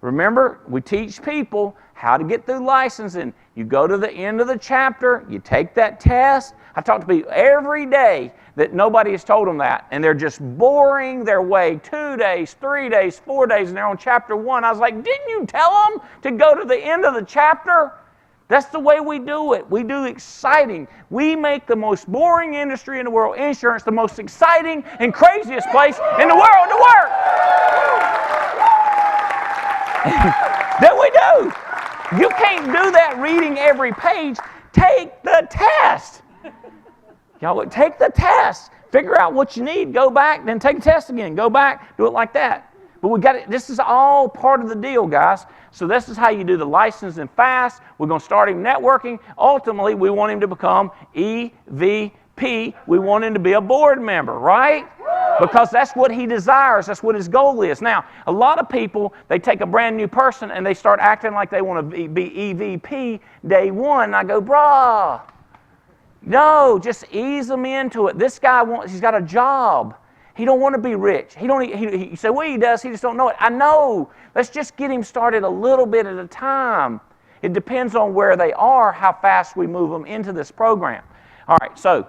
Remember, we teach people how to get through licensing. You go to the end of the chapter, you take that test. I talk to people every day that nobody has told them that, and they're just boring their way 2 days, 3 days, 4 days, and they're on chapter 1. I was like, didn't you tell them to go to the end of the chapter? That's the way we do it. We do exciting. We make the most boring industry in the world, insurance, the most exciting and craziest place in the world to work. That we do. You can't do that reading every page. Take the test. Y'all, take the test. Figure out what you need. Go back, then take the test again. Go back, do it like that. But we got it. This is all part of the deal, guys. So this is how you do the licensing fast. We're going to start him networking. Ultimately, we want him to become EVP. We want him to be a board member, right? Because that's what he desires. That's what his goal is. Now, a lot of people, they take a brand new person and they start acting like they want to be EVP day one. And I go, brah, no, just ease them into it. This guy he's got a job. He don't want to be rich. He said, well, he does. He just don't know it. I know. Let's just get him started a little bit at a time. It depends on where they are, how fast we move them into this program. All right, so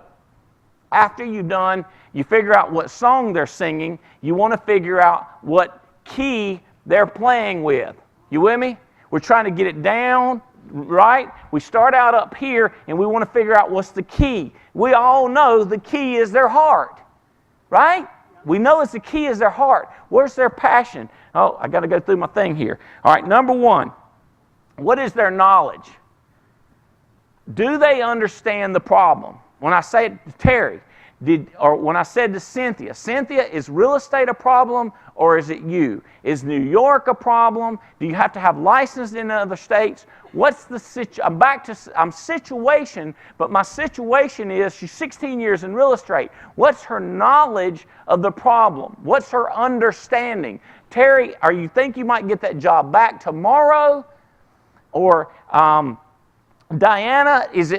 after you've done, you figure out what song they're singing. You want to figure out what key they're playing with. You with me? We're trying to get it down, right? We start out up here, and we want to figure out what's the key. We all know the key is their heart, right? We know it's the key is their heart. Where's their passion? Oh, I got to go through my thing here. All right, number one, what is their knowledge? Do they understand the problem? When I say it to Terry, Or when I said to Cynthia, Cynthia, is real estate a problem or is it you? Is New York a problem? Do you have to have licensed in other states? What's the situation? I'm situation, but my situation is she's 16 years in real estate. What's her knowledge of the problem? What's her understanding? Terry, you think you might get that job back tomorrow? Or Diana, is you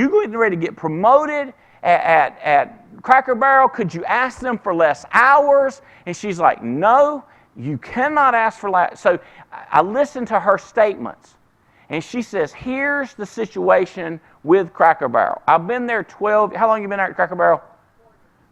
getting ready to get promoted at Cracker Barrel? Could you ask them for less hours? And she's like, no, you cannot ask for less. So I listened to her statements, and she says, here's the situation with Cracker Barrel. I've been there 12, how long have you been there at Cracker Barrel?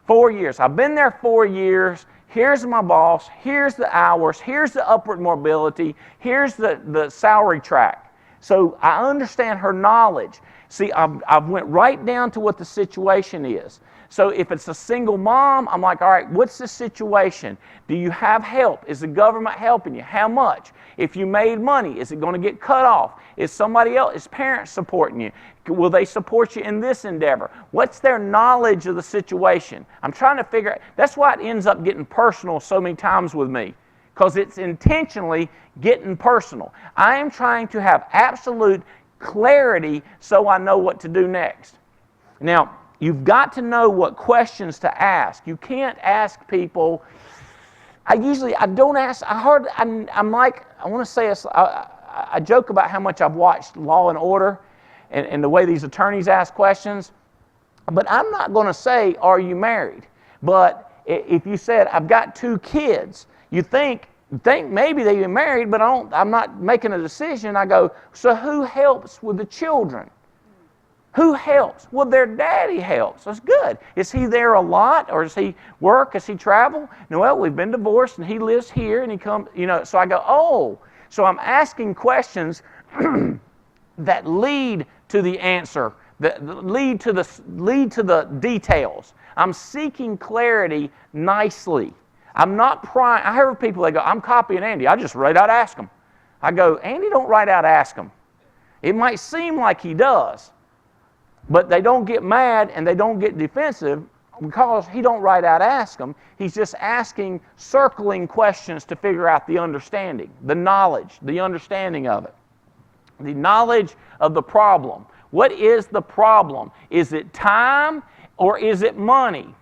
4 years. I've been there 4 years. Here's my boss. Here's the hours. Here's the upward mobility. Here's the salary track. So I understand her knowledge. See, I've went right down to what the situation is. So if it's a single mom, I'm like, all right, what's the situation? Do you have help? Is the government helping you? How much? If you made money, is it going to get cut off? Is somebody else, is parents supporting you? Will they support you in this endeavor? What's their knowledge of the situation? I'm trying to figure out. That's why it ends up getting personal so many times with me, because it's intentionally getting personal. I am trying to have absolute clarity so I know what to do next. Now, you've got to know what questions to ask. You can't ask people. I don't ask. I'm like, I want to say, I joke about how much I've watched Law and Order and the way these attorneys ask questions. But I'm not going to say, are you married? But if you said, I've got 2 kids, you think maybe they've been married, but I'm not making a decision. I go, so who helps with the children? Who helps? Well, their daddy helps. That's good. Is he there a lot, or does he work? Does he travel? No, well, we've been divorced, and he lives here, and he comes, so I go, oh. So I'm asking questions that lead to the answer, that lead to the details. I'm seeking clarity nicely. I'm not prying. I hear people, they go, I'm copying Andy. I just right out ask him. I go, Andy don't right out ask him. It might seem like he does, but they don't get mad and they don't get defensive because he don't right out ask them. He's just asking circling questions to figure out the understanding, the knowledge, the understanding of it. The knowledge of the problem. What is the problem? Is it time or is it money?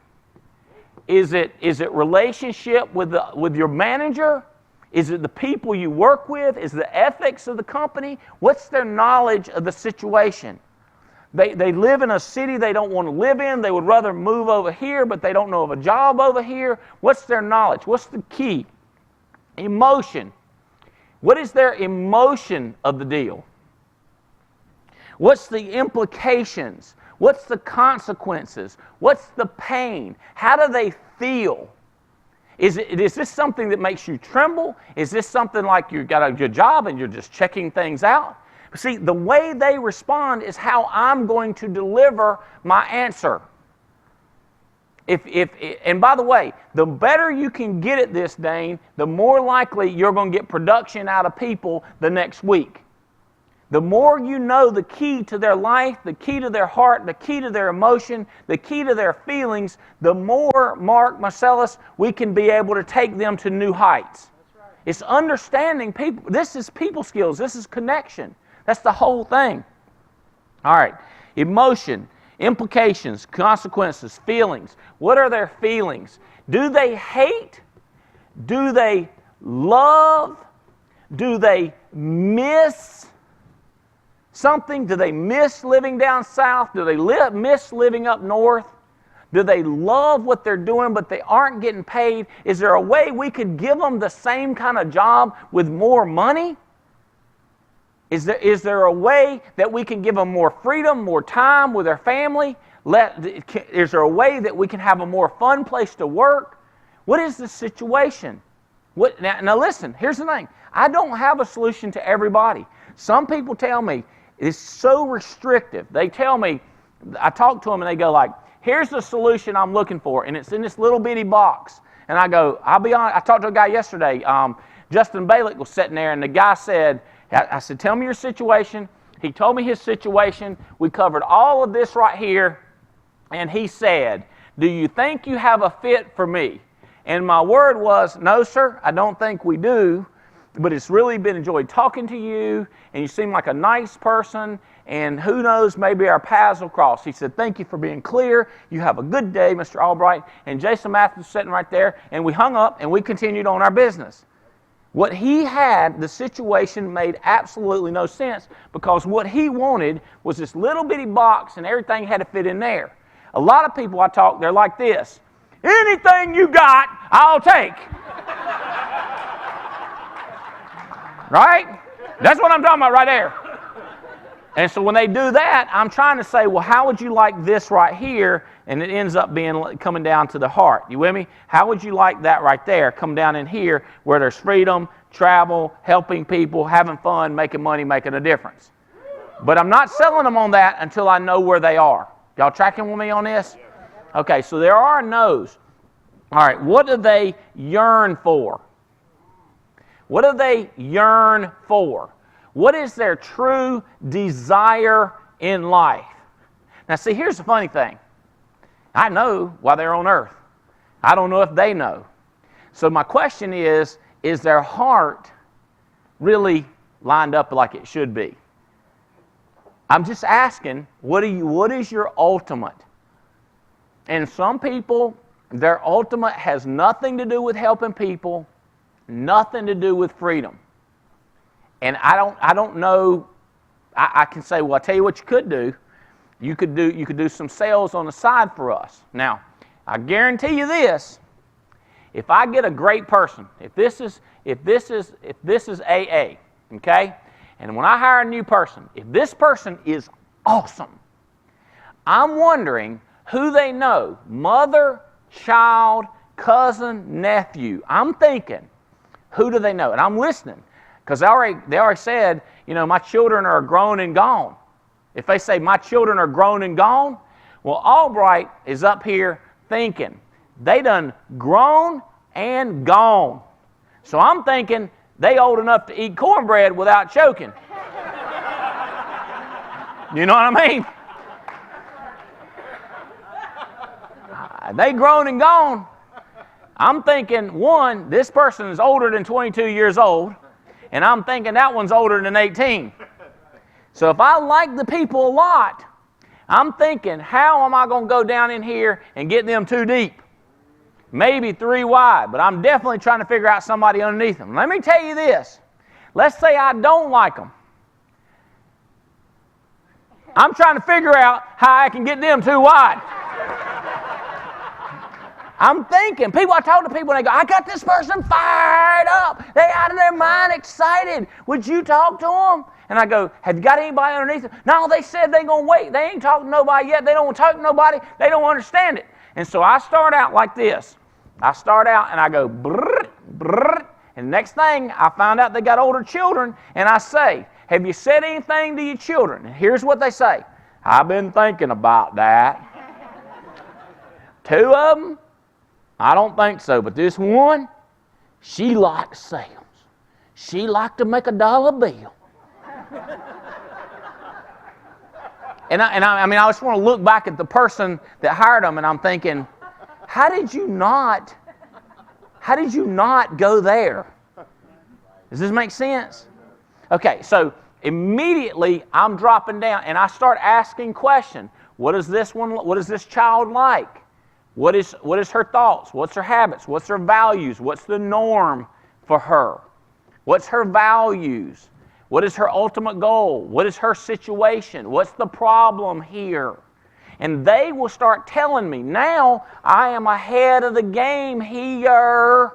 Is it relationship with your manager? Is it the people you work with? Is it the ethics of the company? What's their knowledge of the situation? They live in a city they don't want to live in. They would rather move over here, but they don't know of a job over here. What's their knowledge? What's the key? Emotion. What is their emotion of the deal? What's the implications? What's the consequences? What's the pain? How do they feel? Is this something that makes you tremble? Is this something like you've got a good job and you're just checking things out? See, the way they respond is how I'm going to deliver my answer. And by the way, the better you can get at this, Dane, the more likely you're going to get production out of people the next week. The more you know the key to their life, the key to their heart, the key to their emotion, the key to their feelings, the more, Mark, Marcellus, we can be able to take them to new heights. That's right. It's understanding people. This is people skills. This is connection. That's the whole thing. All right. Emotion, implications, consequences, feelings. What are their feelings? Do they hate? Do they love? Do they miss something? Do they miss living down south? Do they miss living up north? Do they love what they're doing but they aren't getting paid? Is there a way we could give them the same kind of job with more money? Is there a way that we can give them more freedom, more time with their family? Is there a way that we can have a more fun place to work? What is the situation? Now listen, here's the thing. I don't have a solution to everybody. Some people tell me, it's so restrictive. They tell me, I talk to them and they go like, here's the solution I'm looking for, and it's in this little bitty box. And I go, I'll be honest, I talked to a guy yesterday, Justin Balick was sitting there, and the guy said, I said, tell me your situation. He told me his situation. We covered all of this right here. and he said, "Do you think you have a fit for me?" And my word was, "No, sir, I don't think we do, but it's really been enjoyed talking to you, and you seem like a nice person, and who knows, maybe our paths will cross." He said, "Thank you for being clear. You have a good day, Mr. Albright." And Jason Matthews was sitting right there, and we hung up, and we continued on our business. What he had, the situation made absolutely no sense, because what he wanted was this little bitty box, and everything had to fit in there. A lot of people I talk, they're like this: "Anything you got, I'll take." Right? That's what I'm talking about right there. And so when they do that, I'm trying to say, well, how would you like this right here? And it ends up being coming down to the heart. You with me? How would you like that right there? Come down in here where there's freedom, travel, helping people, having fun, making money, making a difference. But I'm not selling them on that until I know where they are. Y'all tracking with me on this? Okay, so there are no's. All right, what do they yearn for? What do they yearn for? What is their true desire in life? Now, see, here's the funny thing. I know why they're on earth. I don't know if they know. So my question is their heart really lined up like it should be? I'm just asking, what is your ultimate? And some people, their ultimate has nothing to do with helping people, nothing to do with freedom. And I don't know. I can say, well, I'll tell you what you could do. You could do some sales on the side for us. Now, I guarantee you this: if I get a great person, if this is AA, okay, and when I hire a new person, if this person is awesome, I'm wondering who they know: mother, child, cousin, nephew. I'm thinking, who do they know? And I'm listening. Because they already said, you know, my children are grown and gone. If they say my children are grown and gone, well, Albright is up here thinking, they done grown and gone. So I'm thinking they old enough to eat cornbread without choking. You know what I mean? They grown and gone. I'm thinking, one, this person is older than 22 years old. And I'm thinking that one's older than 18. So if I like the people a lot, I'm thinking, how am I going to go down in here and get them 2 deep? Maybe 3 wide, but I'm definitely trying to figure out somebody underneath them. Let me tell you this. Let's say I don't like them. I'm trying to figure out how I can get them 2 wide. I'm thinking, I talk to people and they go, I got this person fired up. They out of their mind excited. Would you talk to them? And I go, have you got anybody underneath them? No, they said they're going to wait. They ain't talking to nobody yet. They don't want to talk to nobody. They don't understand it. And so I start out like this. I start out and I go, brrr, brrr. And next thing, I find out they got older children. And I say, have you said anything to your children? And here's what they say. I've been thinking about that. 2 of them, I don't think so, but this one, she likes sales. She liked to make a dollar bill. And I just want to look back at the person that hired them, and I'm thinking, how did you not go there? Does this make sense? Okay, so immediately I'm dropping down, and I start asking questions. What is this child like? What is her thoughts? What's her habits? What's her values? What's the norm for her? What's her values? What is her ultimate goal? What is her situation? What's the problem here? And they will start telling me, now I am ahead of the game here,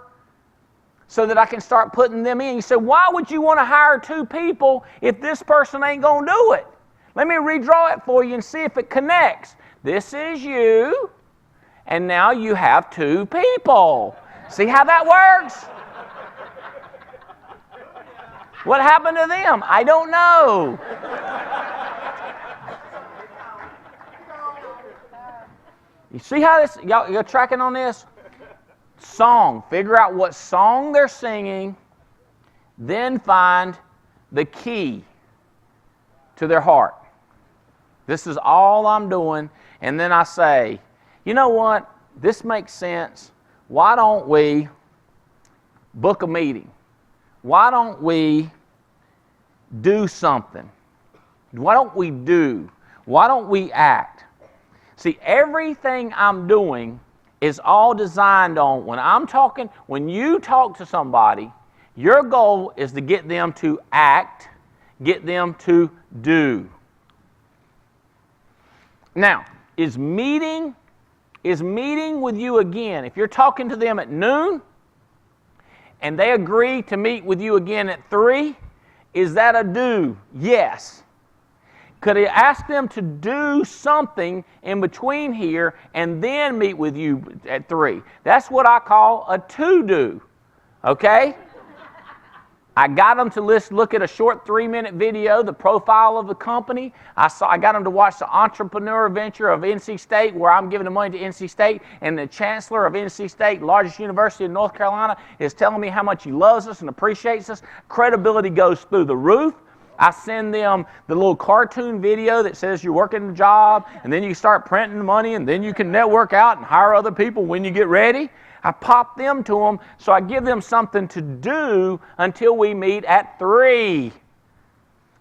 so that I can start putting them in. You say, why would you want to hire 2 people if this person ain't going to do it? Let me redraw it for you and see if it connects. This is you. And now you have 2 people. See how that works? What happened to them? I don't know. You see how this, y'all tracking on this? Song. Figure out what song they're singing, then find the key to their heart. This is all I'm doing. And then I say, you know what? This makes sense. Why don't we book a meeting? Why don't we do something? Why don't we do? Why don't we act? See, everything I'm doing is all designed on when you talk to somebody, your goal is to get them to act, get them to do. Now, is meeting with you again, if you're talking to them at noon and they agree to meet with you again at 3, is that a do? Yes. Could I ask them to do something in between here and then meet with you at 3? That's what I call a to-do, okay? I got them to look at a short 3-minute video, the profile of the company. I got them to watch the entrepreneur venture of NC State, where I'm giving the money to NC State, and the chancellor of NC State, largest university in North Carolina, is telling me how much he loves us and appreciates us. Credibility goes through the roof. I send them the little cartoon video that says you're working a job, and then you start printing the money, and then you can network out and hire other people when you get ready. I pop them to them, so I give them something to do until we meet at 3.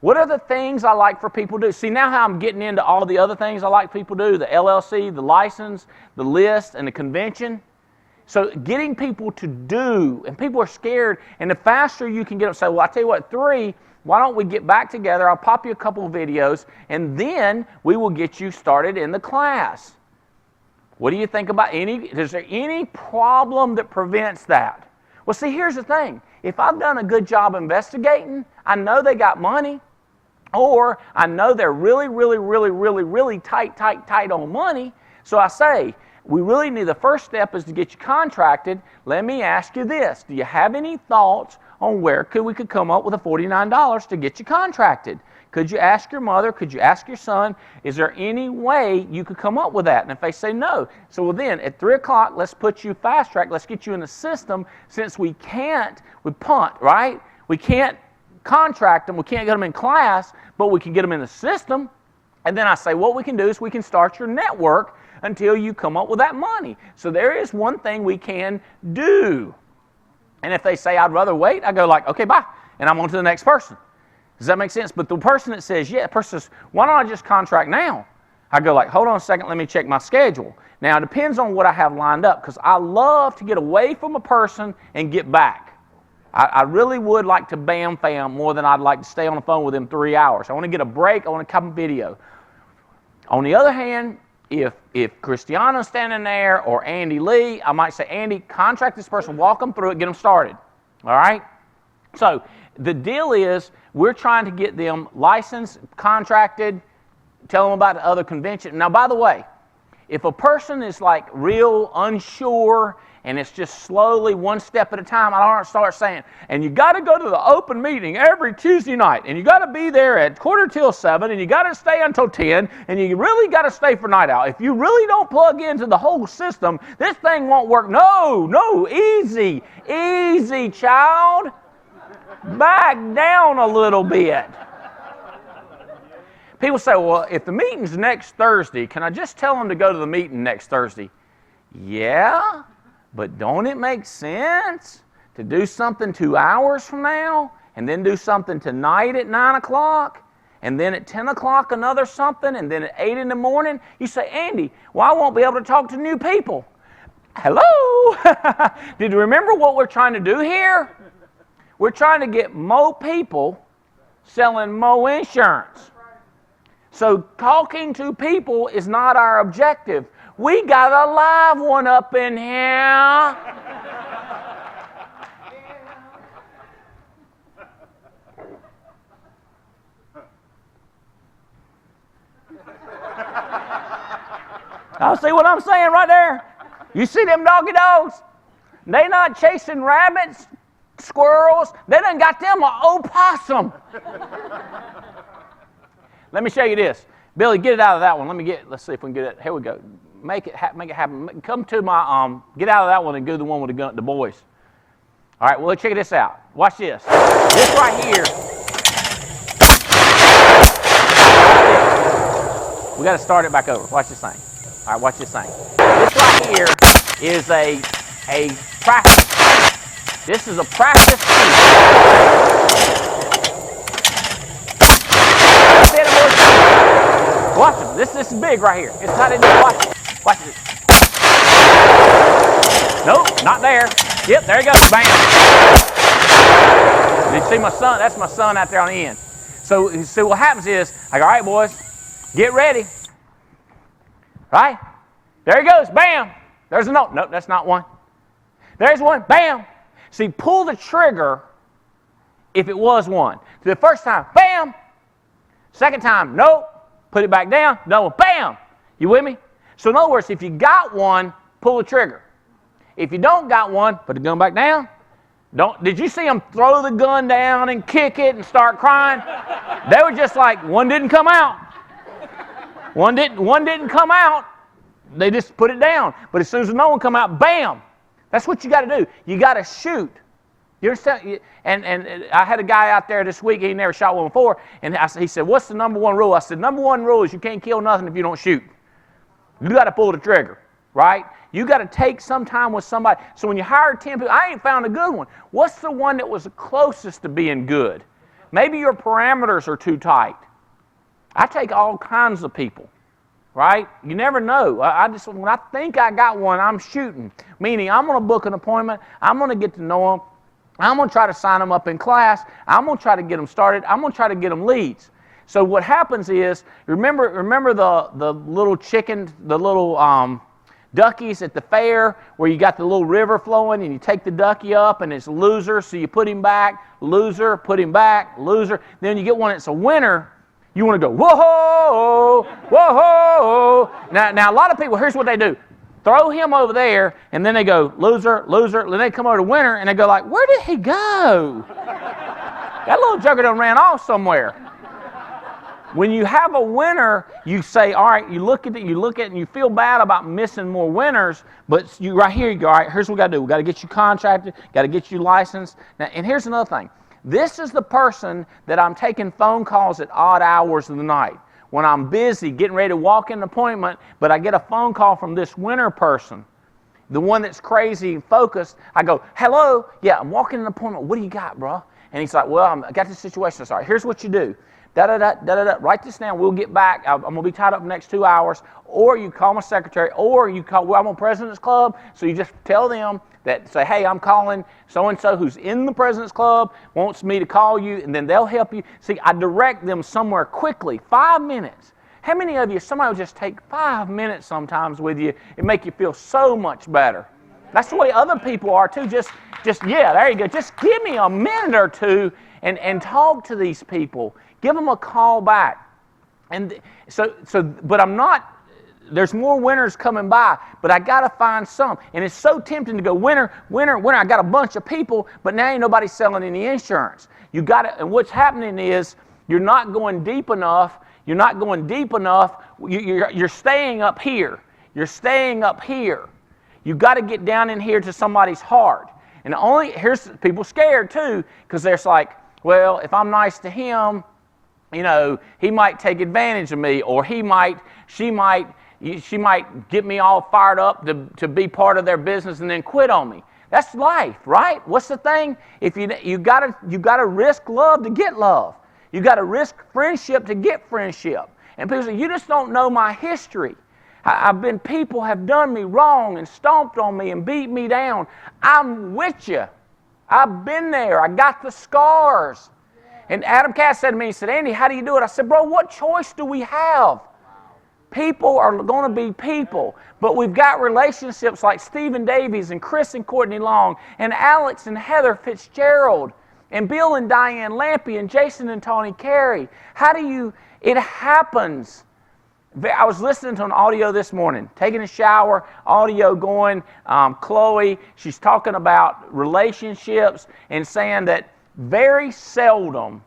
What are the things I like for people to do? See, now how I'm getting into all the other things I like people to do, the LLC, the license, the list, and the convention. So getting people to do, and people are scared, and the faster you can get them, say, well, I tell you what, 3, why don't we get back together? I'll pop you a couple of videos, and then we will get you started in the class. What do you think about is there any problem that prevents that? Well, see, here's the thing. If I've done a good job investigating, I know they got money, or I know they're really, really, really, really, really tight on money. So I say, we really need, the first step is to get you contracted. Let me ask you this. Do you have any thoughts on where we could come up with the $49 to get you contracted? Could you ask your mother? Could you ask your son? Is there any way you could come up with that? And if they say no, so well then at 3 o'clock, let's put you fast track. Let's get you in the system. Since we punt, right? We can't contract them. We can't get them in class, but we can get them in the system. And then I say, what we can do is we can start your network until you come up with that money. So there is one thing we can do. And if they say, I'd rather wait, I go like, okay, bye. And I'm on to the next person. Does that make sense? But the person that says, yeah, the person says, why don't I just contract now? I go like, hold on a second, let me check my schedule. Now, it depends on what I have lined up, because I love to get away from a person and get back. I really would like to bam fam more than I'd like to stay on the phone with them 3 hours. I want to get a break. I want to come video. On the other hand, if Christiana's standing there or Andy Lee, I might say, Andy, contract this person, walk them through it, get them started. All right? So the deal is we're trying to get them licensed, contracted, tell them about the other convention. Now, by the way, if a person is like real unsure and it's just slowly one step at a time, I don't start saying, and you got to go to the open meeting every Tuesday night, and you got to be there at 7:15, and you got to stay until 10, and you really got to stay for night out. If you really don't plug into the whole system, this thing won't work. No, easy, child. Back down a little bit. People say, well, if the meeting's next Thursday, can I just tell them to go to the meeting next Thursday? Yeah, but don't it make sense to do something 2 hours from now, and then do something tonight at 9 o'clock, and then at 10 o'clock another something, and then at 8 in the morning? You say, Andy, well, I won't be able to talk to new people. Hello? Did you remember what we're trying to do here? We're trying to get more people selling more insurance. So talking to people is not our objective. We got a live one up in here. I'll see what I'm saying right there. You see them doggy dogs? They not chasing rabbits, squirrels. They done got them an opossum. Let me show you this. Billy, get it out of that one. Let's see if we can get it. Here we go. Make it happen. Come to my, get out of that one and go to the one with the gun, the boys. All right, well, check this out. Watch this. This right here. We got to start it back over. Watch this thing. All right, watch this thing. This right here is a practice. This is a practice piece. Watch it. This is big right here. It's how they do it. Watch it. Watch it. Nope, not there. Yep, there you go. Bam. Did you see my son? That's my son out there on the end. So what happens is, I go, all right, boys, get ready. Right? There he goes. Bam. There's a note. Nope, that's not one. There's one. Bam. See, pull the trigger if it was one. The first time, bam. Second time, nope. Put it back down. No, bam. You with me? So in other words, if you got one, pull the trigger. If you don't got one, put the gun back down. Did you see them throw the gun down and kick it and start crying? They were just like, one didn't come out. One didn't come out. They just put it down. But as soon as another one come out, bam. That's what you got to do. You got to shoot. You understand? And I had a guy out there this week. He never shot one before. And he said, "What's the number one rule?" I said, "Number one rule is you can't kill nothing if you don't shoot. You got to pull the trigger, right? You got to take some time with somebody. So when you hire 10 people, I ain't found a good one. What's the one that was the closest to being good? Maybe your parameters are too tight. I take all kinds of people, right? You never know. When I think I got one, I'm shooting. Meaning I'm going to book an appointment. I'm going to get to know them. I'm going to try to sign them up in class. I'm going to try to get them started. I'm going to try to get them leads. So what happens is, remember the little chicken, the little duckies at the fair where you got the little river flowing and you take the ducky up and it's loser, so you put him back, loser, put him back, loser. Then you get one that's a winner. You want to go, whoa, whoa. Now a lot of people, here's what they do. Throw him over there, and then they go, loser, loser. Then they come over to winner, and they go like, where did he go? That little joker done ran off somewhere. When you have a winner, you say, all right, you look at it, and you feel bad about missing more winners, but you right here, you go, all right, here's what we got to do. We got to get you contracted, got to get you licensed. Now, and here's another thing. This is the person that I'm taking phone calls at odd hours of the night. When I'm busy getting ready to walk in an appointment, but I get a phone call from this winner person, the one that's crazy and focused, I go, hello, yeah, I'm walking in an appointment. What do you got, bro? And he's like, well, I got this situation. Sorry, here's what you do. Da-da-da, write this down. We'll get back. I'm going to be tied up in the next 2 hours. Or you call my secretary, or you call, well, I'm on President's Club, so you just tell them that, say, hey, I'm calling so-and-so who's in the President's Club, wants me to call you, and then they'll help you. See, I direct them somewhere quickly, 5 minutes. How many of you, somebody will just take 5 minutes sometimes with you and make you feel so much better? That's the way other people are too. Just yeah, there you go. Just give me a minute or two and talk to these people. Give them a call back. And but I'm not, there's more winners coming by, but I got to find some. And it's so tempting to go, winner, winner, winner. I got a bunch of people, but now ain't nobody selling any insurance. You got to, and what's happening is you're not going deep enough. You're not going deep enough. You're staying up here. You're staying up here. You got to get down in here to somebody's heart. And here's people scared too, because they're like, well, if I'm nice to him, you know, he might take advantage of me, or she might get me all fired up to be part of their business and then quit on me. That's life, right? What's the thing? If you gotta risk love to get love. You gotta risk friendship to get friendship. And people say, you just don't know my history. People have done me wrong and stomped on me and beat me down. I'm with you. I've been there. I got the scars. And Adam Cass said to me, he said, Andy, how do you do it? I said, bro, what choice do we have? People are going to be people. But we've got relationships like Stephen Davies and Chris and Courtney Long and Alex and Heather Fitzgerald and Bill and Diane Lampy and Jason and Tony Carey. It happens. I was listening to an audio this morning, taking a shower, audio going. Chloe, she's talking about relationships and saying that very seldom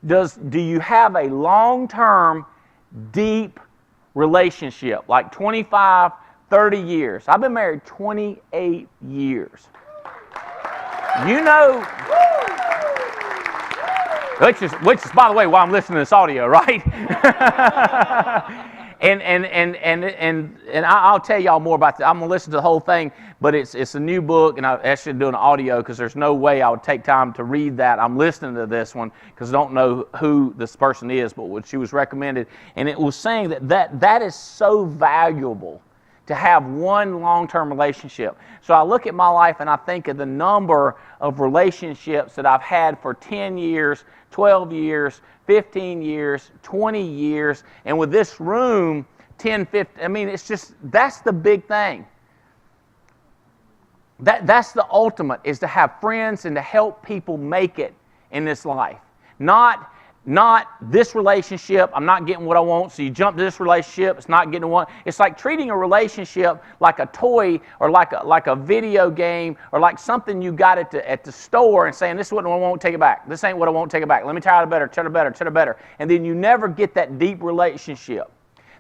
do you have a long-term, deep relationship, like 25, 30 years. I've been married 28 years. You know, which is, by the way, why I'm listening to this audio, right? And I'll tell y'all more about that. I'm gonna listen to the whole thing, but it's a new book, and I actually do an audio because there's no way I would take time to read that. I'm listening to this one because I don't know who this person is, but what she was recommended, and it was saying that is so valuable to have one long-term relationship. So I look at my life and I think of the number of relationships that I've had for 10 years, 12 years, 15 years, 20 years, and with this room, 10, 15, I mean, it's just, that's the big thing. That's the ultimate, is to have friends and to help people make it in this life. Not this relationship, I'm not getting what I want, so you jump to this relationship, it's not getting what. It's like treating a relationship like a toy or like a video game or like something you got at the store and saying, this is what I want, take it back. This ain't what I want, take it back. Let me try it better. And then you never get that deep relationship.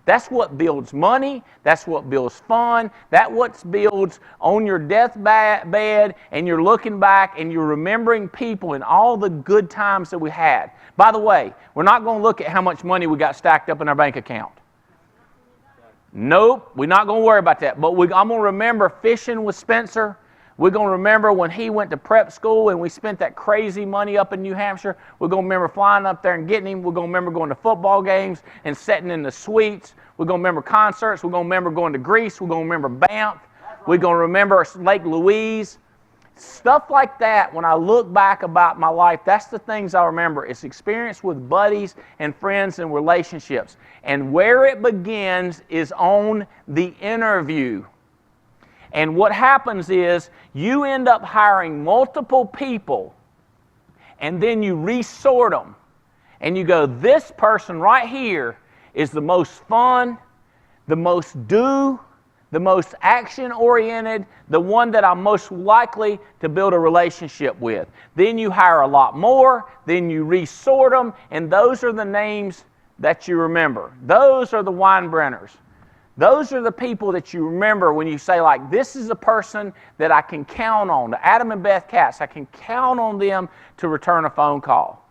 That's what builds money. That's what builds fun. That's what builds on your deathbed, and you're looking back and you're remembering people and all the good times that we had. By the way, we're not going to look at how much money we got stacked up in our bank account. Nope, we're not going to worry about that. But I'm going to remember fishing with Spencer. We're going to remember when he went to prep school and we spent that crazy money up in New Hampshire. We're going to remember flying up there and getting him. We're going to remember going to football games and sitting in the suites. We're going to remember concerts. We're going to remember going to Greece. We're going to remember Banff. We're going to remember Lake Louise. Stuff like that, when I look back about my life, that's the things I remember. It's experience with buddies and friends and relationships. And where it begins is on the interview. And what happens is you end up hiring multiple people, and then you resort them. And you go, this person right here is the most fun, the most the most action-oriented, the one that I'm most likely to build a relationship with. Then you hire a lot more, then you resort them, and those are the names that you remember. Those are the Weinbrenners. Those are the people that you remember when you say, like, this is a person that I can count on. The Adam and Beth Katz, I can count on them to return a phone call.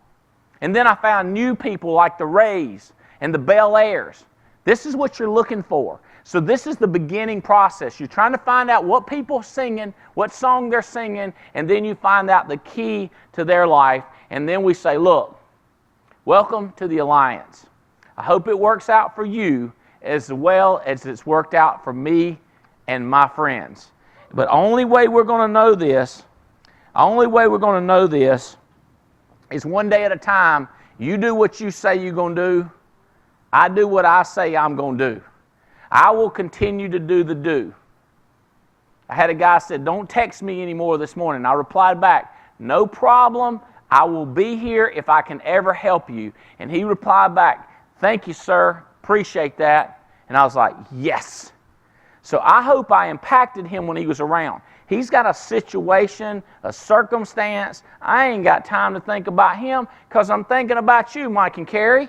And then I found new people like the Rays and the Bel Airs. This is what you're looking for. So this is the beginning process. You're trying to find out what people are singing, what song they're singing, and then you find out the key to their life. And then we say, look, welcome to the Alliance. I hope it works out for you as well as it's worked out for me and my friends. But only way we're going to know this, is one day at a time. You do what you say you're going to do. I do what I say I'm going to do. I will continue to do the do. I had a guy said, don't text me anymore this morning. I replied back, no problem. I will be here if I can ever help you. And he replied back, thank you, sir. Appreciate that. And I was like, yes. So I hope I impacted him when he was around. He's got a situation, a circumstance. I ain't got time to think about him because I'm thinking about you, Mike and Carrie.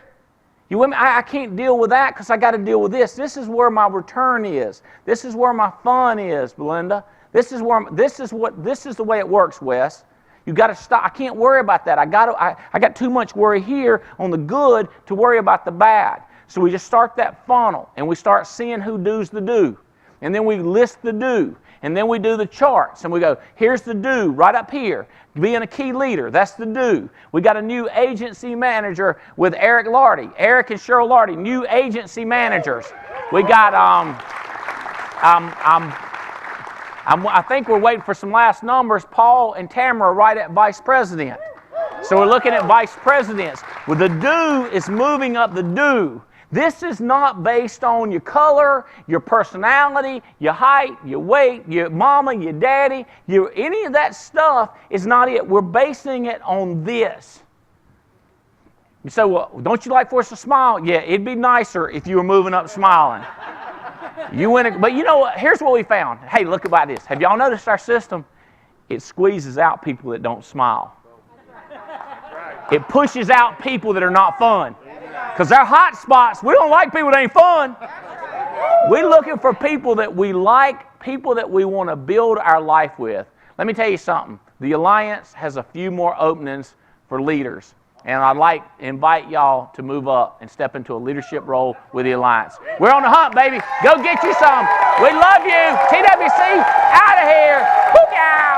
You with me? I can't deal with that because I got to deal with this. This is where my return is. This is where my fun is, Belinda. This is the way it works, Wes. You got to stop. I can't worry about that. I got too much worry here on the good to worry about the bad. So we just start that funnel and we start seeing who does the do. And then we list the do. And then we do the charts and we go, here's the do right up here. Being a key leader, that's the do. We got a new agency manager with Eric Lardy. Eric and Cheryl Lardy, new agency managers. We got, I think we're waiting for some last numbers. Paul and Tamara right at vice president. So we're looking at vice presidents. Well, the do is moving up the do. This is not based on your color, your personality, your height, your weight, your mama, your daddy. Any of that stuff is not it. We're basing it on this. You say, well, don't you like for us to smile? Yeah, it'd be nicer if you were moving up smiling. But you know what? Here's what we found. Hey, look about this. Have y'all noticed our system? It squeezes out people that don't smile. It pushes out people that are not fun. Because they're hot spots. We don't like people that ain't fun. We're looking for people that we like, people that we want to build our life with. Let me tell you something. The Alliance has a few more openings for leaders. And I'd like to invite y'all to move up and step into a leadership role with the Alliance. We're on the hunt, baby. Go get you some. We love you. TWC out of here. Booyah!